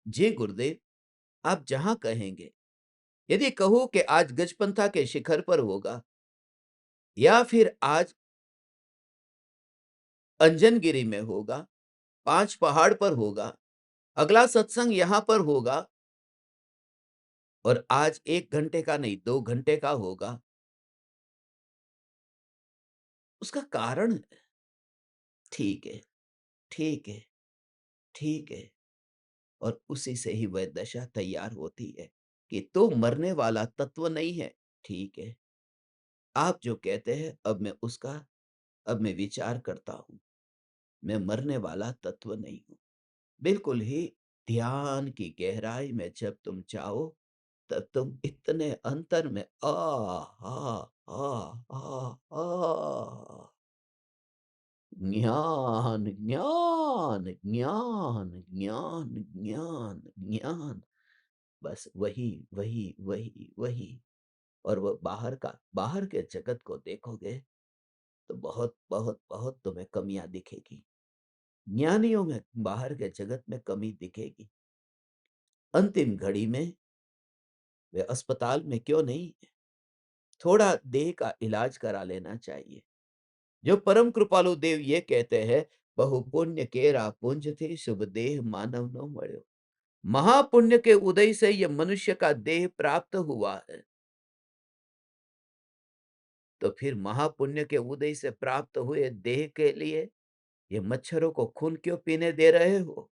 A: जी गुरुदेव, आप जहां कहेंगे, यदि कहूं कि आज गजपंथा के शिखर पर होगा या फिर आज अंजनगिरी में होगा, पांच पहाड़ पर होगा, अगला सत्संग यहां पर होगा और आज 1 घंटे का नहीं 2 घंटे का होगा, उसका कारण है, ठीक है, ठीक है, ठीक है। और उसी से ही वह दशा तैयार होती है कि तो मरने वाला तत्व नहीं है, ठीक है। आप जो कहते हैं अब मैं विचार करता हूँ, मैं मरने वाला तत्व नहीं हूँ। बिल्कुल ही ध्यान की गहराई में जब तुम जाओ, तब तुम इतने अंतर में ज्ञान, ज्ञान, ज्ञान, ज्ञान, ज्ञान, ज्ञान, बस वही, वही, वही, वही। और वो बाहर के जगत को देखोगे तो बहुत, बहुत, बहुत तुम्हें कमियाँ दिखेगी। ज्ञानियों में बाहर के जगत में कमी दिखेगी। अंतिम घड़ी में वे अस्पताल में क्यों नहीं, थोड़ा देह का इलाज करा लेना चाहिए। जो परम कृपालु देव ये कहते हैं, बहु पुण्य केरा पुंज थी, शुभ देह मानव न मळ्यो। महापुण्य के उदय से ये मनुष्य का देह प्राप्त हुआ है। तो फिर महापुण्य के उदय से प्राप्त हुए देह के लिए ये मच्छरों को खून क्यों पीने दे रहे हो?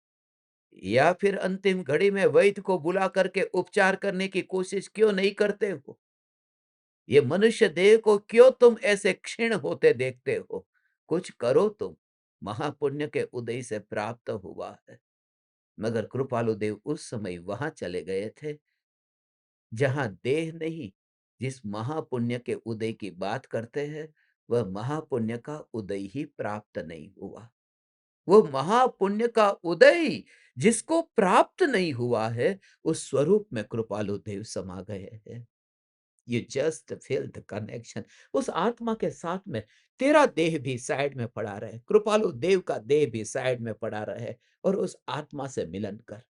A: या फिर अंतिम घड़ी में वैद्य को बुला करके उपचार करने की कोशिश क्यों नहीं करते हो? ये मनुष्य देह को क्यों तुम ऐसे क्षीण होते देखते हो? कुछ करो तुम, महापुण्य के उदय से प्राप्त हुआ है। मगर कृपालु देव उस समय वहां चले गए थे जहां देह नहीं, जिस महापुण्य के उदय की बात करते हैं, वह महापुण्य का उदय ही प्राप्त नहीं हुआ। वो महापुण्य का उदय जिसको प्राप्त नहीं हुआ है, उस स्वरूप में कृपालु देव समा गए हैं। You just feel the connection. उस आत्मा के साथ में तेरा देह भी साइड में पड़ा रहे, कृपालु देव का देह भी साइड में पड़ा रहे, और उस आत्मा से मिलन कर।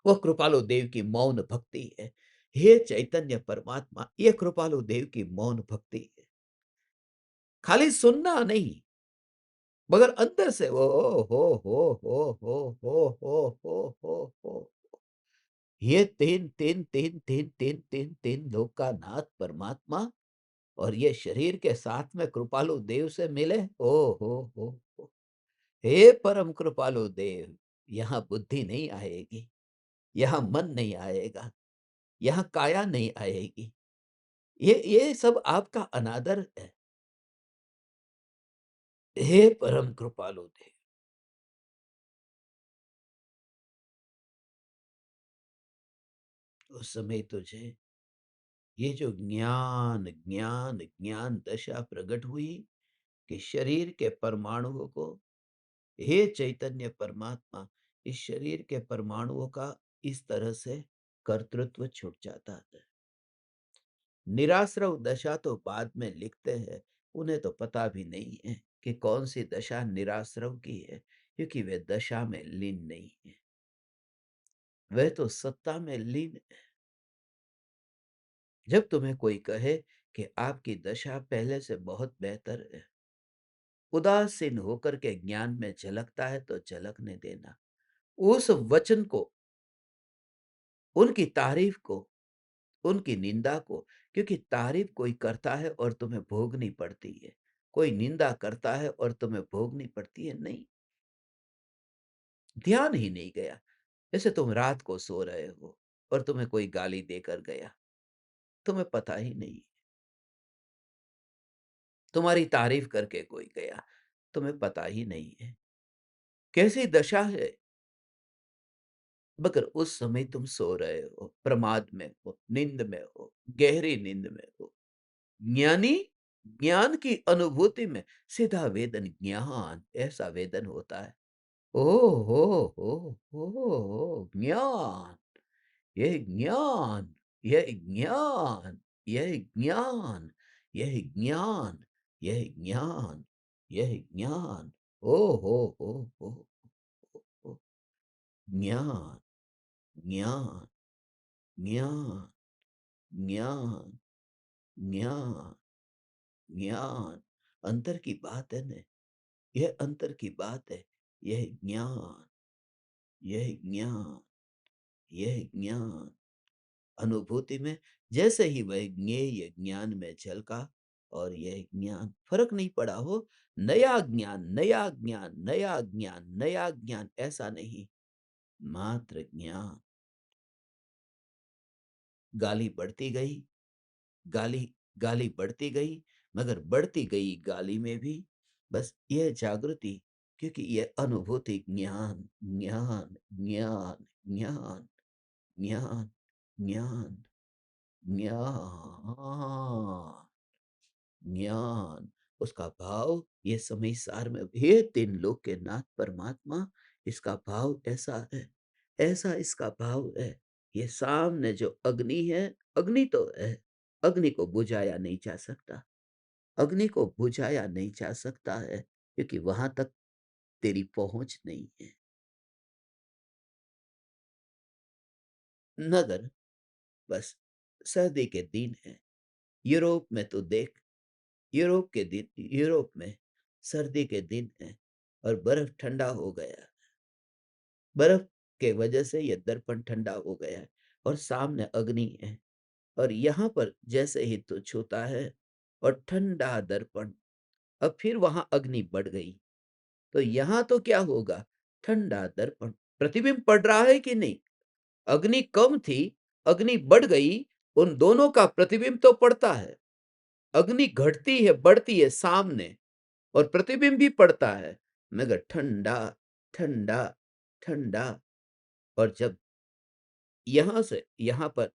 A: वह कृपालु देव की मौन भक्ति है। हे चैतन्य परमात्मा, ये कृपालु देव की मौन भक्ति है। खाली सुनना नहीं, मगर अंदर से वो हो। ये तीन तीन तीन तीन तीन तीन तीन लोक का नाथ परमात्मा और ये शरीर के साथ में कृपालु देव से मिले। ओ हो। हे परम कृपालु देव, यहाँ बुद्धि नहीं आएगी, यहाँ मन नहीं आएगा, यहाँ काया नहीं आएगी। ये सब आपका अनादर है। हे परम कृपालु देव, उस समय तुझे ये जो ज्ञान ज्ञान ज्ञान दशा प्रकट हुई कि शरीर के परमाणुओं को, हे चैतन्य परमात्मा, इस शरीर के परमाणुओं का इस तरह से कर्तृत्व छूट जाता है। निराश्रव दशा तो बाद में लिखते हैं, उन्हें तो पता भी नहीं है कि कौन सी दशा निराश्रव की है, क्योंकि वे दशा में लीन नहीं है, वह तो सत्ता में लीन है। जब तुम्हें कोई कहे कि आपकी दशा पहले से बहुत बेहतर है, उदासीन होकर के ज्ञान में झलकता है तो झलकने देना। उस वचन को, उनकी तारीफ को, उनकी निंदा को, क्योंकि तारीफ कोई करता है और तुम्हें भोगनी पड़ती है, कोई निंदा करता है और तुम्हें भोगनी पड़ती है, नहीं। ध्यान ही नहीं गया। जैसे तुम रात को सो रहे हो और तुम्हें कोई गाली देकर गया, तुम्हें पता ही नहीं। तुम्हारी तारीफ करके कोई गया, तुम्हें पता ही नहीं है कैसी दशा है। मगर उस समय तुम सो रहे हो, प्रमाद में हो, नींद में हो, गहरी नींद में हो। ज्ञानी ज्ञान की अनुभूति में सीधा वेदन ज्ञान ऐसा वेदन होता है। ओ हो ज्ञान, यह ज्ञान, यह ज्ञान, यह ज्ञान, यह ज्ञान, यह ज्ञान, यह ज्ञान। ओ हो हो, ज्ञान, ज्ञान, ज्ञान, ज्ञान, ज्ञान, ज्ञान। अंतर की बात है न, यह अंतर की बात है। यह ज्ञान, यह ज्ञान, यह ज्ञान। अनुभूति में जैसे ही वह ज्ञेय ज्ञान में झलका, और यह ज्ञान फर्क नहीं पड़ा हो, नया ज्ञान नया ज्ञान नया ज्ञान नया ज्ञान, ऐसा नहीं, मात्र ज्ञान। गाली बढ़ती गई, गाली गाली बढ़ती गई, मगर बढ़ती गई गाली में भी बस यह जागृति, क्योंकि यह अनुभूति ज्ञान ज्ञान ज्ञान ज्ञान ज्ञान ज्ञान ज्ञान ज्ञान, उसका भाव ये समय सार में, हे तीन लोक के नाथ परमात्मा, इसका भाव ऐसा है, ऐसा इसका भाव है। ये सामने जो अग्नि है, अग्नि तो है, अग्नि को बुझाया नहीं जा सकता, अग्नि को बुझाया नहीं जा सकता है, क्योंकि वहां तक तेरी पहुंच नहीं है। नगर बस सर्दी के दिन है। यूरोप में तो देख, यूरोप में सर्दी के दिन हैं और बर्फ ठंडा हो गया। बर्फ के वजह से ये दर्पण ठंडा हो गया है और सामने अग्नि है और यहाँ पर जैसे ही तू छूता है और ठंडा दर्पण, अब फिर वहाँ अग्नि बढ़ गई। तो यहाँ तो क्या होगा? ठंडा दर्पण, प्रतिबिंब पड़ रहा है कि नहीं? अग्नि कम थी, अग्नि बढ़ गई, उन दोनों का प्रतिबिंब तो पड़ता है। अग्नि घटती है, बढ़ती है सामने और प्रतिबिंब भी पड़ता है, मगर ठंडा, ठंडा, ठंडा। और जब यहाँ से यहाँ पर,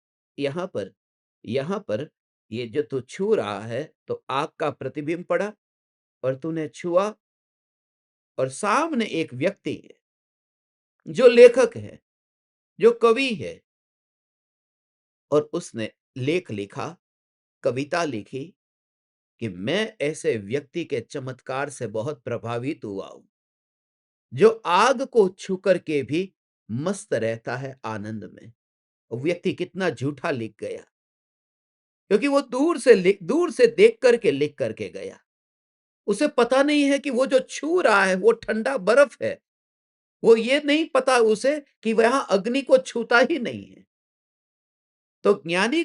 A: यहाँ पर ये जो तू छू रहा है, तो आग का प्रतिबिंब पड़ा और तूने छुआ और सामने एक व्यक्ति है, जो लेखक है, जो कवि है और उसने लेख लिखा, कविता लिखी कि मैं ऐसे व्यक्ति के चमत्कार से बहुत प्रभावित हुआ हूं, जो आग को छू करके भी मस्त रहता है आनंद में। वो व्यक्ति कितना झूठा लिख गया, क्योंकि वो दूर से देख करके लिख करके गया। उसे पता नहीं है कि वो जो छू रहा है वो ठंडा बर्फ है। वो ये नहीं पता उसे कि वहां अग्नि को छूता ही नहीं है। तो ज्ञानी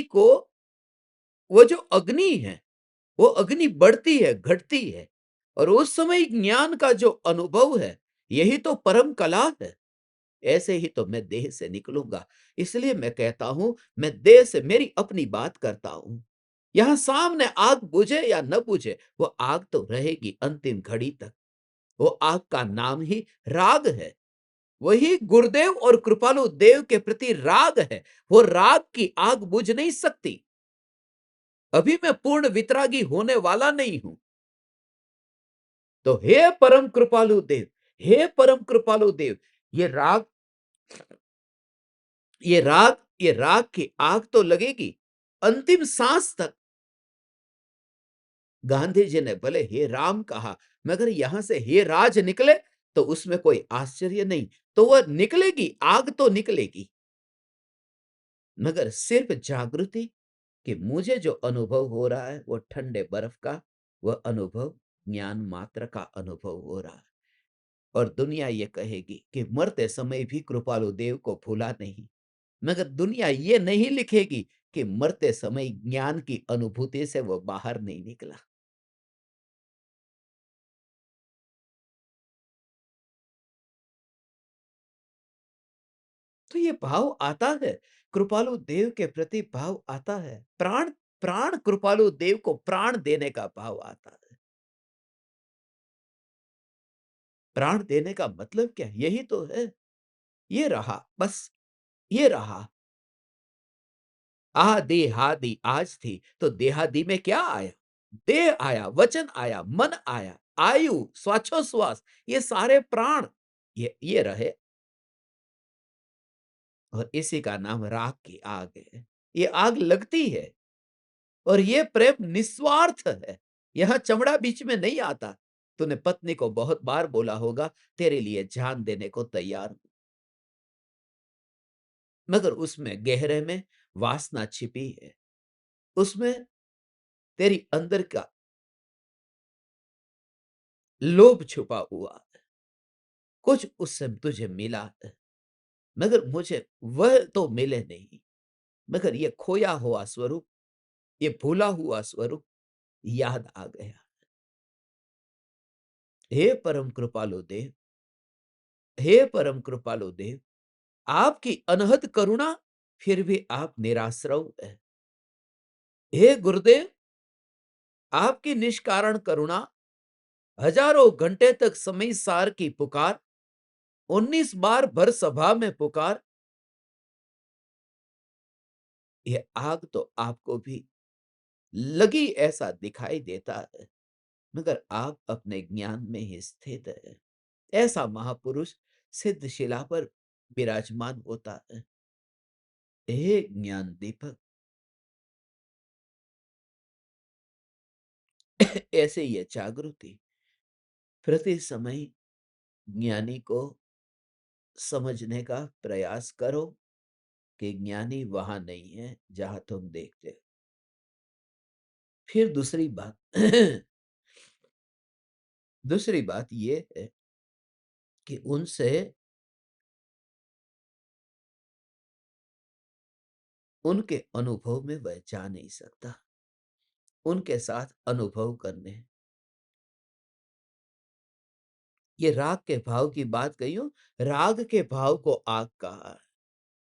A: को वो जो अग्नि है, वो अग्नि बढ़ती है, घटती है और उस समय ज्ञान का जो अनुभव है, यही तो परम कला है। ऐसे ही तो मैं देह से निकलूंगा। इसलिए मैं कहता हूं, मैं देह से मेरी अपनी बात करता हूं। यहां सामने आग बुझे या न बुझे, वो आग तो रहेगी अंतिम घड़ी तक। वो आग का नाम ही राग है। वही गुरुदेव और कृपालु देव के प्रति राग है। वो राग की आग बुझ नहीं सकती। अभी मैं पूर्ण वितरागी होने वाला नहीं हूं। तो हे परम कृपालु देव, हे परम कृपालु देव, ये राग ये राग की आग तो लगेगी अंतिम सांस तक। गांधी जी ने भले हे राम कहा, मगर यहां से हे राज निकले तो उसमें कोई आश्चर्य नहीं। तो वह निकलेगी, आग तो निकलेगी, मगर सिर्फ जागृति कि मुझे जो अनुभव हो रहा है वो ठंडे बर्फ का, वह अनुभव ज्ञान मात्र का अनुभव हो रहा है। और दुनिया ये कहेगी कि मरते समय भी कृपालु देव को भूला नहीं, मगर दुनिया ये नहीं लिखेगी कि मरते समय ज्ञान की अनुभूति से वो बाहर नहीं निकला। तो ये भाव आता है, कृपालु देव के प्रति भाव आता है। प्राण प्राण कृपालु देव को प्राण देने का भाव आता है। प्राण देने का मतलब क्या है? यही तो है। ये रहा, बस ये रहा। देहादि आज थी, तो देहादि में क्या आया? देह आया, वचन आया, मन आया, आयु, श्वासोश्वास, ये सारे प्राण, ये रहे। और इसी का नाम राग की आग है। ये आग लगती है और ये प्रेम निस्वार्थ है। यहाँ चमड़ा बीच में नहीं आता। तूने पत्नी को बहुत बार बोला होगा, तेरे लिए जान देने को तैयार हूं, मगर उसमें गहरे में वासना छिपी है। उसमें तेरी अंदर का लोभ छुपा हुआ है। कुछ उससे तुझे मिला है, मगर मुझे वह तो मिले नहीं। मगर ये खोया हुआ स्वरूप, ये भूला हुआ स्वरूप याद आ गया। हे परम कृपालु देव, हे परम कृपालु देव, आपकी अनहद करुणा, फिर भी आप निराश्रव है। हे गुरुदेव, आपकी निष्कारण करुणा, हजारों घंटे तक समय सार की पुकार, 19 बार भर सभा में पुकार, ये आग तो आपको भी लगी ऐसा दिखाई देता है, मगर आप अपने ज्ञान में ही स्थित है। ऐसा महापुरुष सिद्ध शिला पर विराजमान होता है। हे ज्ञान दीपक, ऐसे ये जागृति प्रति समय ज्ञानी को समझने का प्रयास करो कि ज्ञानी वहां नहीं है जहां तुम देखते हो। फिर दूसरी बात दूसरी बात ये है कि उनसे उनके अनुभव में वह जा नहीं सकता। उनके साथ अनुभव करने। ये राग के भाव की बात कही हूँ, राग के भाव को आग कहा है।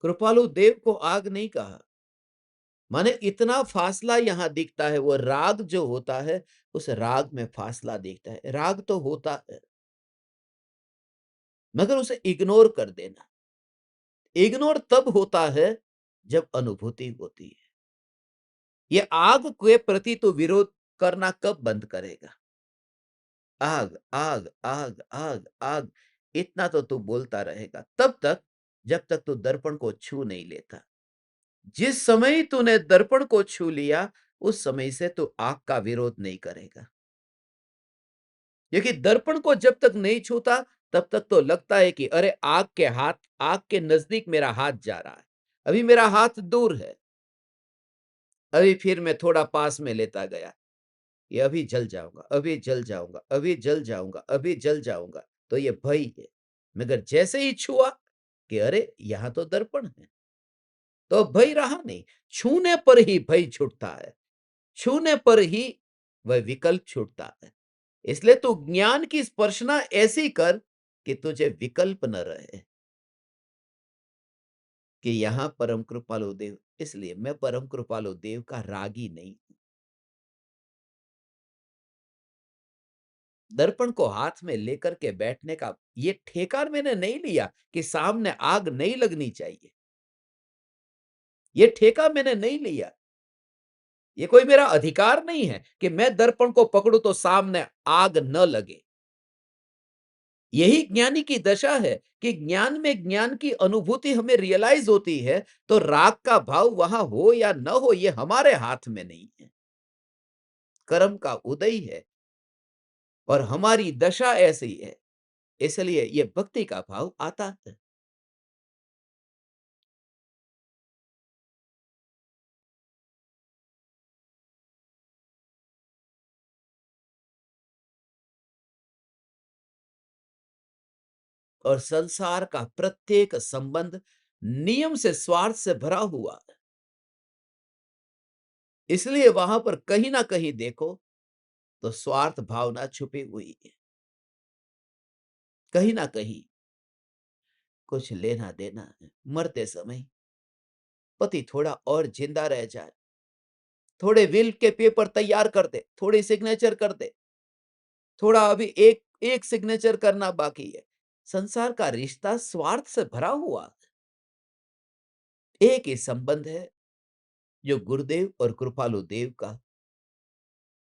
A: कृपालु देव को आग नहीं कहा। माने इतना फासला यहाँ दिखता है, वो राग जो होता है, उस राग में फासला दिखता है। राग तो होता है, मगर उसे इग्नोर कर देना। इग्नोर तब होता है जब अनुभूति होती है। ये आग के प्रति तो विरोध करना कब बंद करेगा? आग, आग, आग, आग, आग, इतना तो तू बोलता रहेगा तब तक जब तक तू दर्पण को छू नहीं लेता। जिस समय तूने दर्पण को छू लिया, उस समय से तू आग का विरोध नहीं करेगा। क्योंकि दर्पण को जब तक नहीं छूता, तब तक तो लगता है कि अरे आग के नजदीक मेरा हाथ जा रहा है। अभी मेरा हाथ दूर है। अभी फिर मैं थोड़ा पास में लेता गया। ये अभी जल जाऊँगा, अभी जल जाऊँगा, अभी जल जाऊँगा, अभी जल जाऊँगा, तो ये भय है। मगर जैसे ही छुआ कि अरे! यहाँ तो दर्पण है, तो अब भय रहा नहीं। छूने पर ही भय छूटता है, छूने पर ही वह विकल्प छूटता है। इसलिए तू ज्ञान की स्पर्शना ऐसी कर कि तुझे विकल्प न रहे कि यहाँ परम कृपालु देव। इसलिए मैं परम कृपालु देव का रागी नहीं। दर्पण को हाथ में लेकर के बैठने का ये ठेका मैंने नहीं लिया कि सामने आग नहीं लगनी चाहिए। ये ठेका मैंने नहीं लिया। ये कोई मेरा अधिकार नहीं है कि मैं दर्पण को पकड़ूं तो सामने आग न लगे। यही ज्ञानी की दशा है कि ज्ञान में ज्ञान की अनुभूति हमें रियलाइज होती है, तो राग का भाव वहां हो या न हो ये हमारे हाथ में नहीं है। कर्म का उदय है और हमारी दशा ऐसी है, इसलिए ये भक्ति का भाव आता है। और संसार का प्रत्येक संबंध नियम से स्वार्थ से भरा हुआ है। इसलिए वहां पर कहीं ना कहीं देखो तो स्वार्थ भावना छुपी हुई है। कहीं ना कहीं कुछ लेना देना है। मरते समय पति थोड़ा और जिंदा रह जाए, थोड़े विल के पेपर तैयार कर दे, थोड़ी सिग्नेचर कर दे, थोड़ा अभी एक एक सिग्नेचर करना बाकी है। संसार का रिश्ता स्वार्थ से भरा हुआ है। एक ही संबंध है जो गुरुदेव और कृपालु देव का,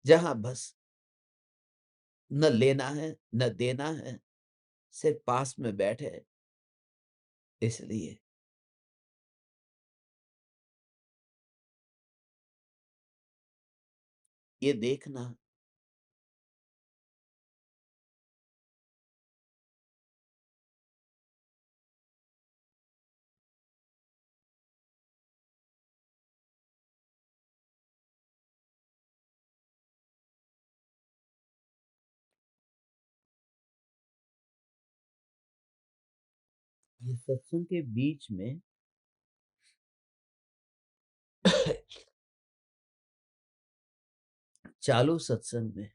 A: जहां बस न लेना है न देना है, सिर्फ पास में बैठे। इसलिए ये देखना ये सत्संग के बीच में चालू सत्संग में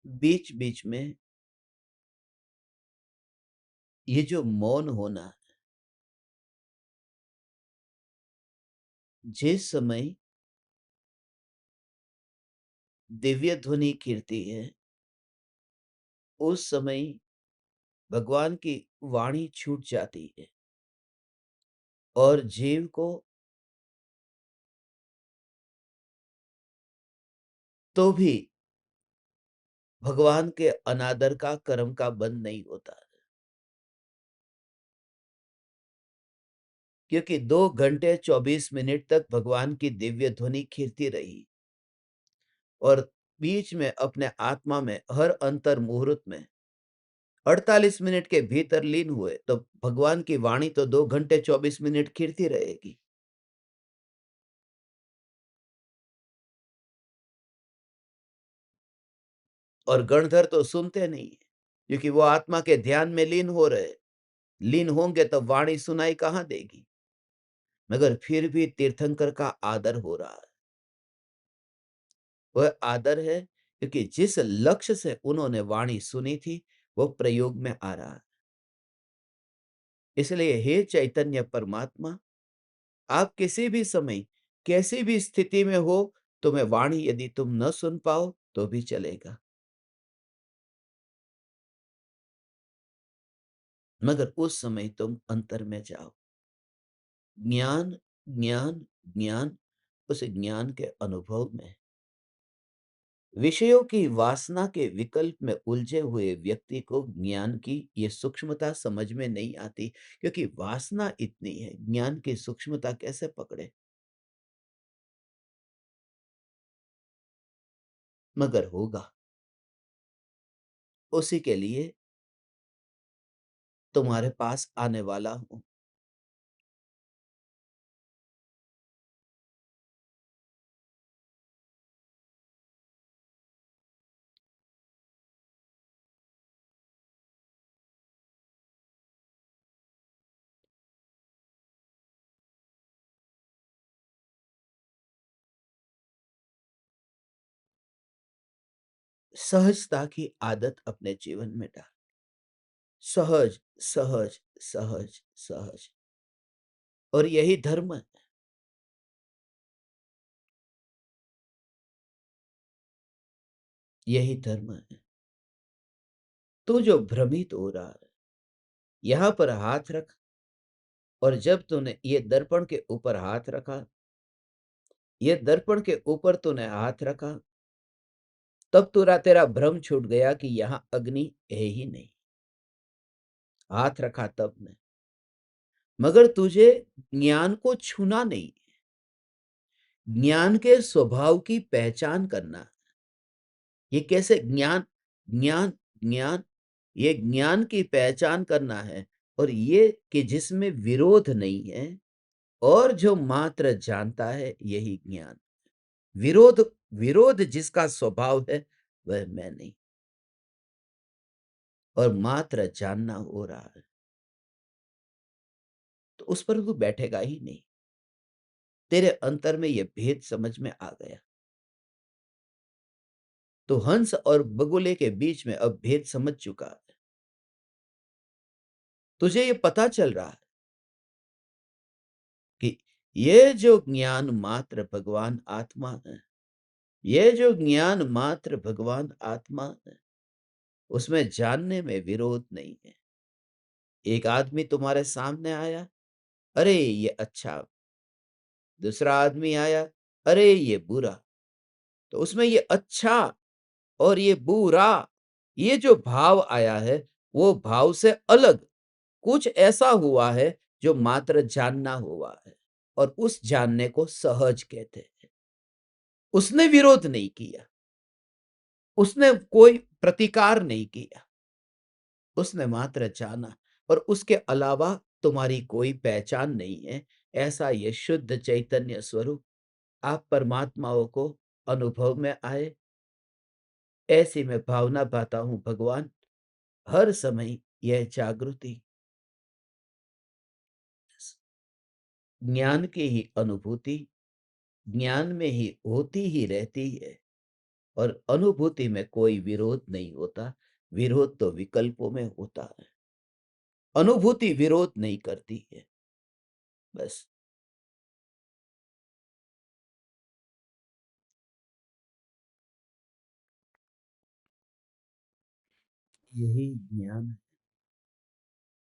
A: बीच बीच में ये जो मौन होना, जिस समय दिव्य ध्वनि कीर्ति है, उस समय भगवान की वाणी छूट जाती है और जीव को तो भी भगवान के अनादर का कर्म का बंध नहीं होता। क्योंकि 2 घंटे 24 मिनट तक भगवान की दिव्य ध्वनि कीर्ति रही और बीच में अपने आत्मा में हर अंतर मुहूर्त में 48 मिनट के भीतर लीन हुए, तो भगवान की वाणी तो 2 घंटे 24 मिनट खिरती रहेगी। और गणधर तो सुनते नहीं है, क्योंकि वो आत्मा के ध्यान में लीन हो रहे। लीन होंगे तो वाणी सुनाई कहाँ देगी? मगर फिर भी तीर्थंकर का आदर हो रहा है। वह आदर है क्योंकि जिस लक्ष्य से उन्होंने वाणी सुनी थी, वो प्रयोग में आ रहा है। इसलिए हे चैतन्य परमात्मा, आप किसी भी समय, कैसी भी स्थिति में हो, तुम्हें वाणी यदि तुम न सुन पाओ तो भी चलेगा। मगर उस समय तुम अंतर में जाओ। ज्ञान, ज्ञान, ज्ञान, उस ज्ञान के अनुभव में। विषयों की वासना के विकल्प में उलझे हुए व्यक्ति को ज्ञान की ये सूक्ष्मता समझ में नहीं आती, क्योंकि वासना इतनी है, ज्ञान की सूक्ष्मता कैसे पकड़े? मगर होगा। उसी के लिए तुम्हारे पास आने वाला हूँ। सहजता की आदत अपने जीवन में डाल। सहज, सहज, सहज, सहज। और यही धर्म है। यही धर्म है। तू जो भ्रमित हो रहा है, यहाँ पर हाथ रख। और जब तूने ये दर्पण के ऊपर हाथ रखा, ये दर्पण के ऊपर तूने हाथ रखा, तब तेरा भ्रम छूट गया कि यहाँ अग्नि है ही नहीं। हाथ रखा तब ने। मगर तुझे ज्ञान को छूना नहीं, ज्ञान के स्वभाव की पहचान करना। ये कैसे ज्ञान? ज्ञान, ज्ञान, ये ज्ञान की पहचान करना है। और ये कि जिसमें विरोध नहीं है, और जो मात्र जानता है, यही ज्ञान। विरोध, विरोध जिसका स्वभाव है, वह मैं नहीं। और मात्र जानना हो रहा है, तो उस पर तू बैठेगा ही नहीं। तेरे अंतर में ये भेद समझ में आ गया। तो हंस और बगुले के बीच में अब भेद समझ चुका है। तुझे ये पता चल रहा है कि ये जो ज्ञान मात्र भगवान आत्मा है, ये जो ज्ञान मात्र भगवान आत्मा है, उसमें जानने में विरोध नहीं है। एक आदमी तुम्हारे सामने आया, अरे ये अच्छा। दूसरा आदमी आया, अरे ये बुरा। तो उसमें ये अच्छा और ये बुरा, ये जो भाव आया है, वो भाव से अलग कुछ ऐसा हुआ है जो मात्र जानना हुआ है। और उस जानने को सहज कहते हैं। उसने विरोध नहीं किया, उसने कोई प्रतिकार नहीं किया, उसने मात्र जाना। और उसके अलावा तुम्हारी कोई पहचान नहीं है। ऐसा ये शुद्ध चैतन्य स्वरूप आप परमात्माओं को अनुभव में आए। ऐसी मैं भावना पाता हूँ भगवान, हर समय यह जागृति ज्ञान की ही अनुभूति ज्ञान में ही होती ही रहती है। और अनुभूति में कोई विरोध नहीं होता। विरोध तो विकल्पों में होता है। अनुभूति विरोध नहीं करती है। बस यही ज्ञान है।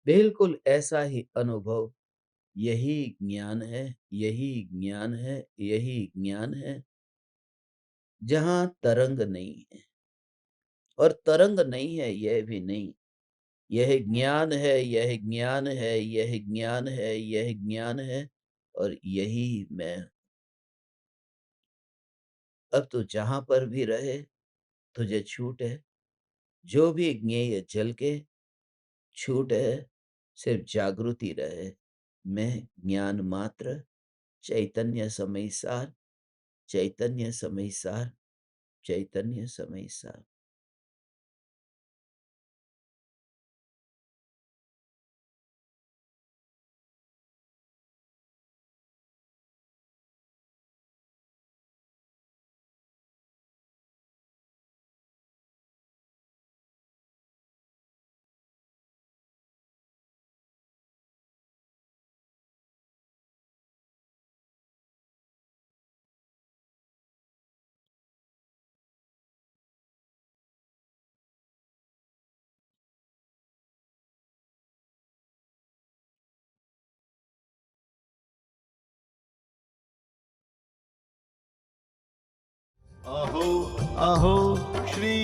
A: बिल्कुल ऐसा ही अनुभव, यही ज्ञान है, यही ज्ञान है, यही ज्ञान है, जहां तरंग नहीं है। और तरंग नहीं है यह भी नहीं। यह ज्ञान है, यह ज्ञान है, यह ज्ञान है, यह ज्ञान है। और यही मैं। अब तू जहां पर भी रहे, तुझे छूट है। जो भी ज्ञेय जल के छूट है, सिर्फ जागृति रहे। मैं ज्ञान मात्र, चैतन्य समय सार, चैतन्य समय सार, चैतन्य समय सार।
B: अहो अहो श्री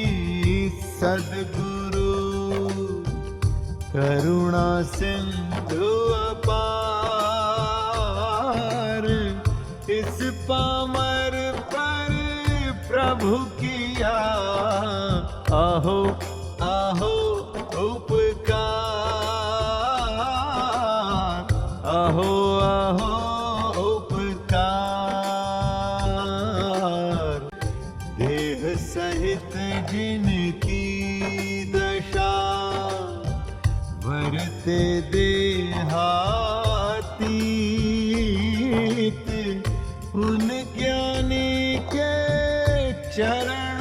B: सद्गुरु करुणा सिंधु अपार, इस पामर पर प्रभु किया अहो अहो उपकार, अहो अहो उपकार। देह सहित जिनकी दशा वरते देहातीत, उन ज्ञानी के चरण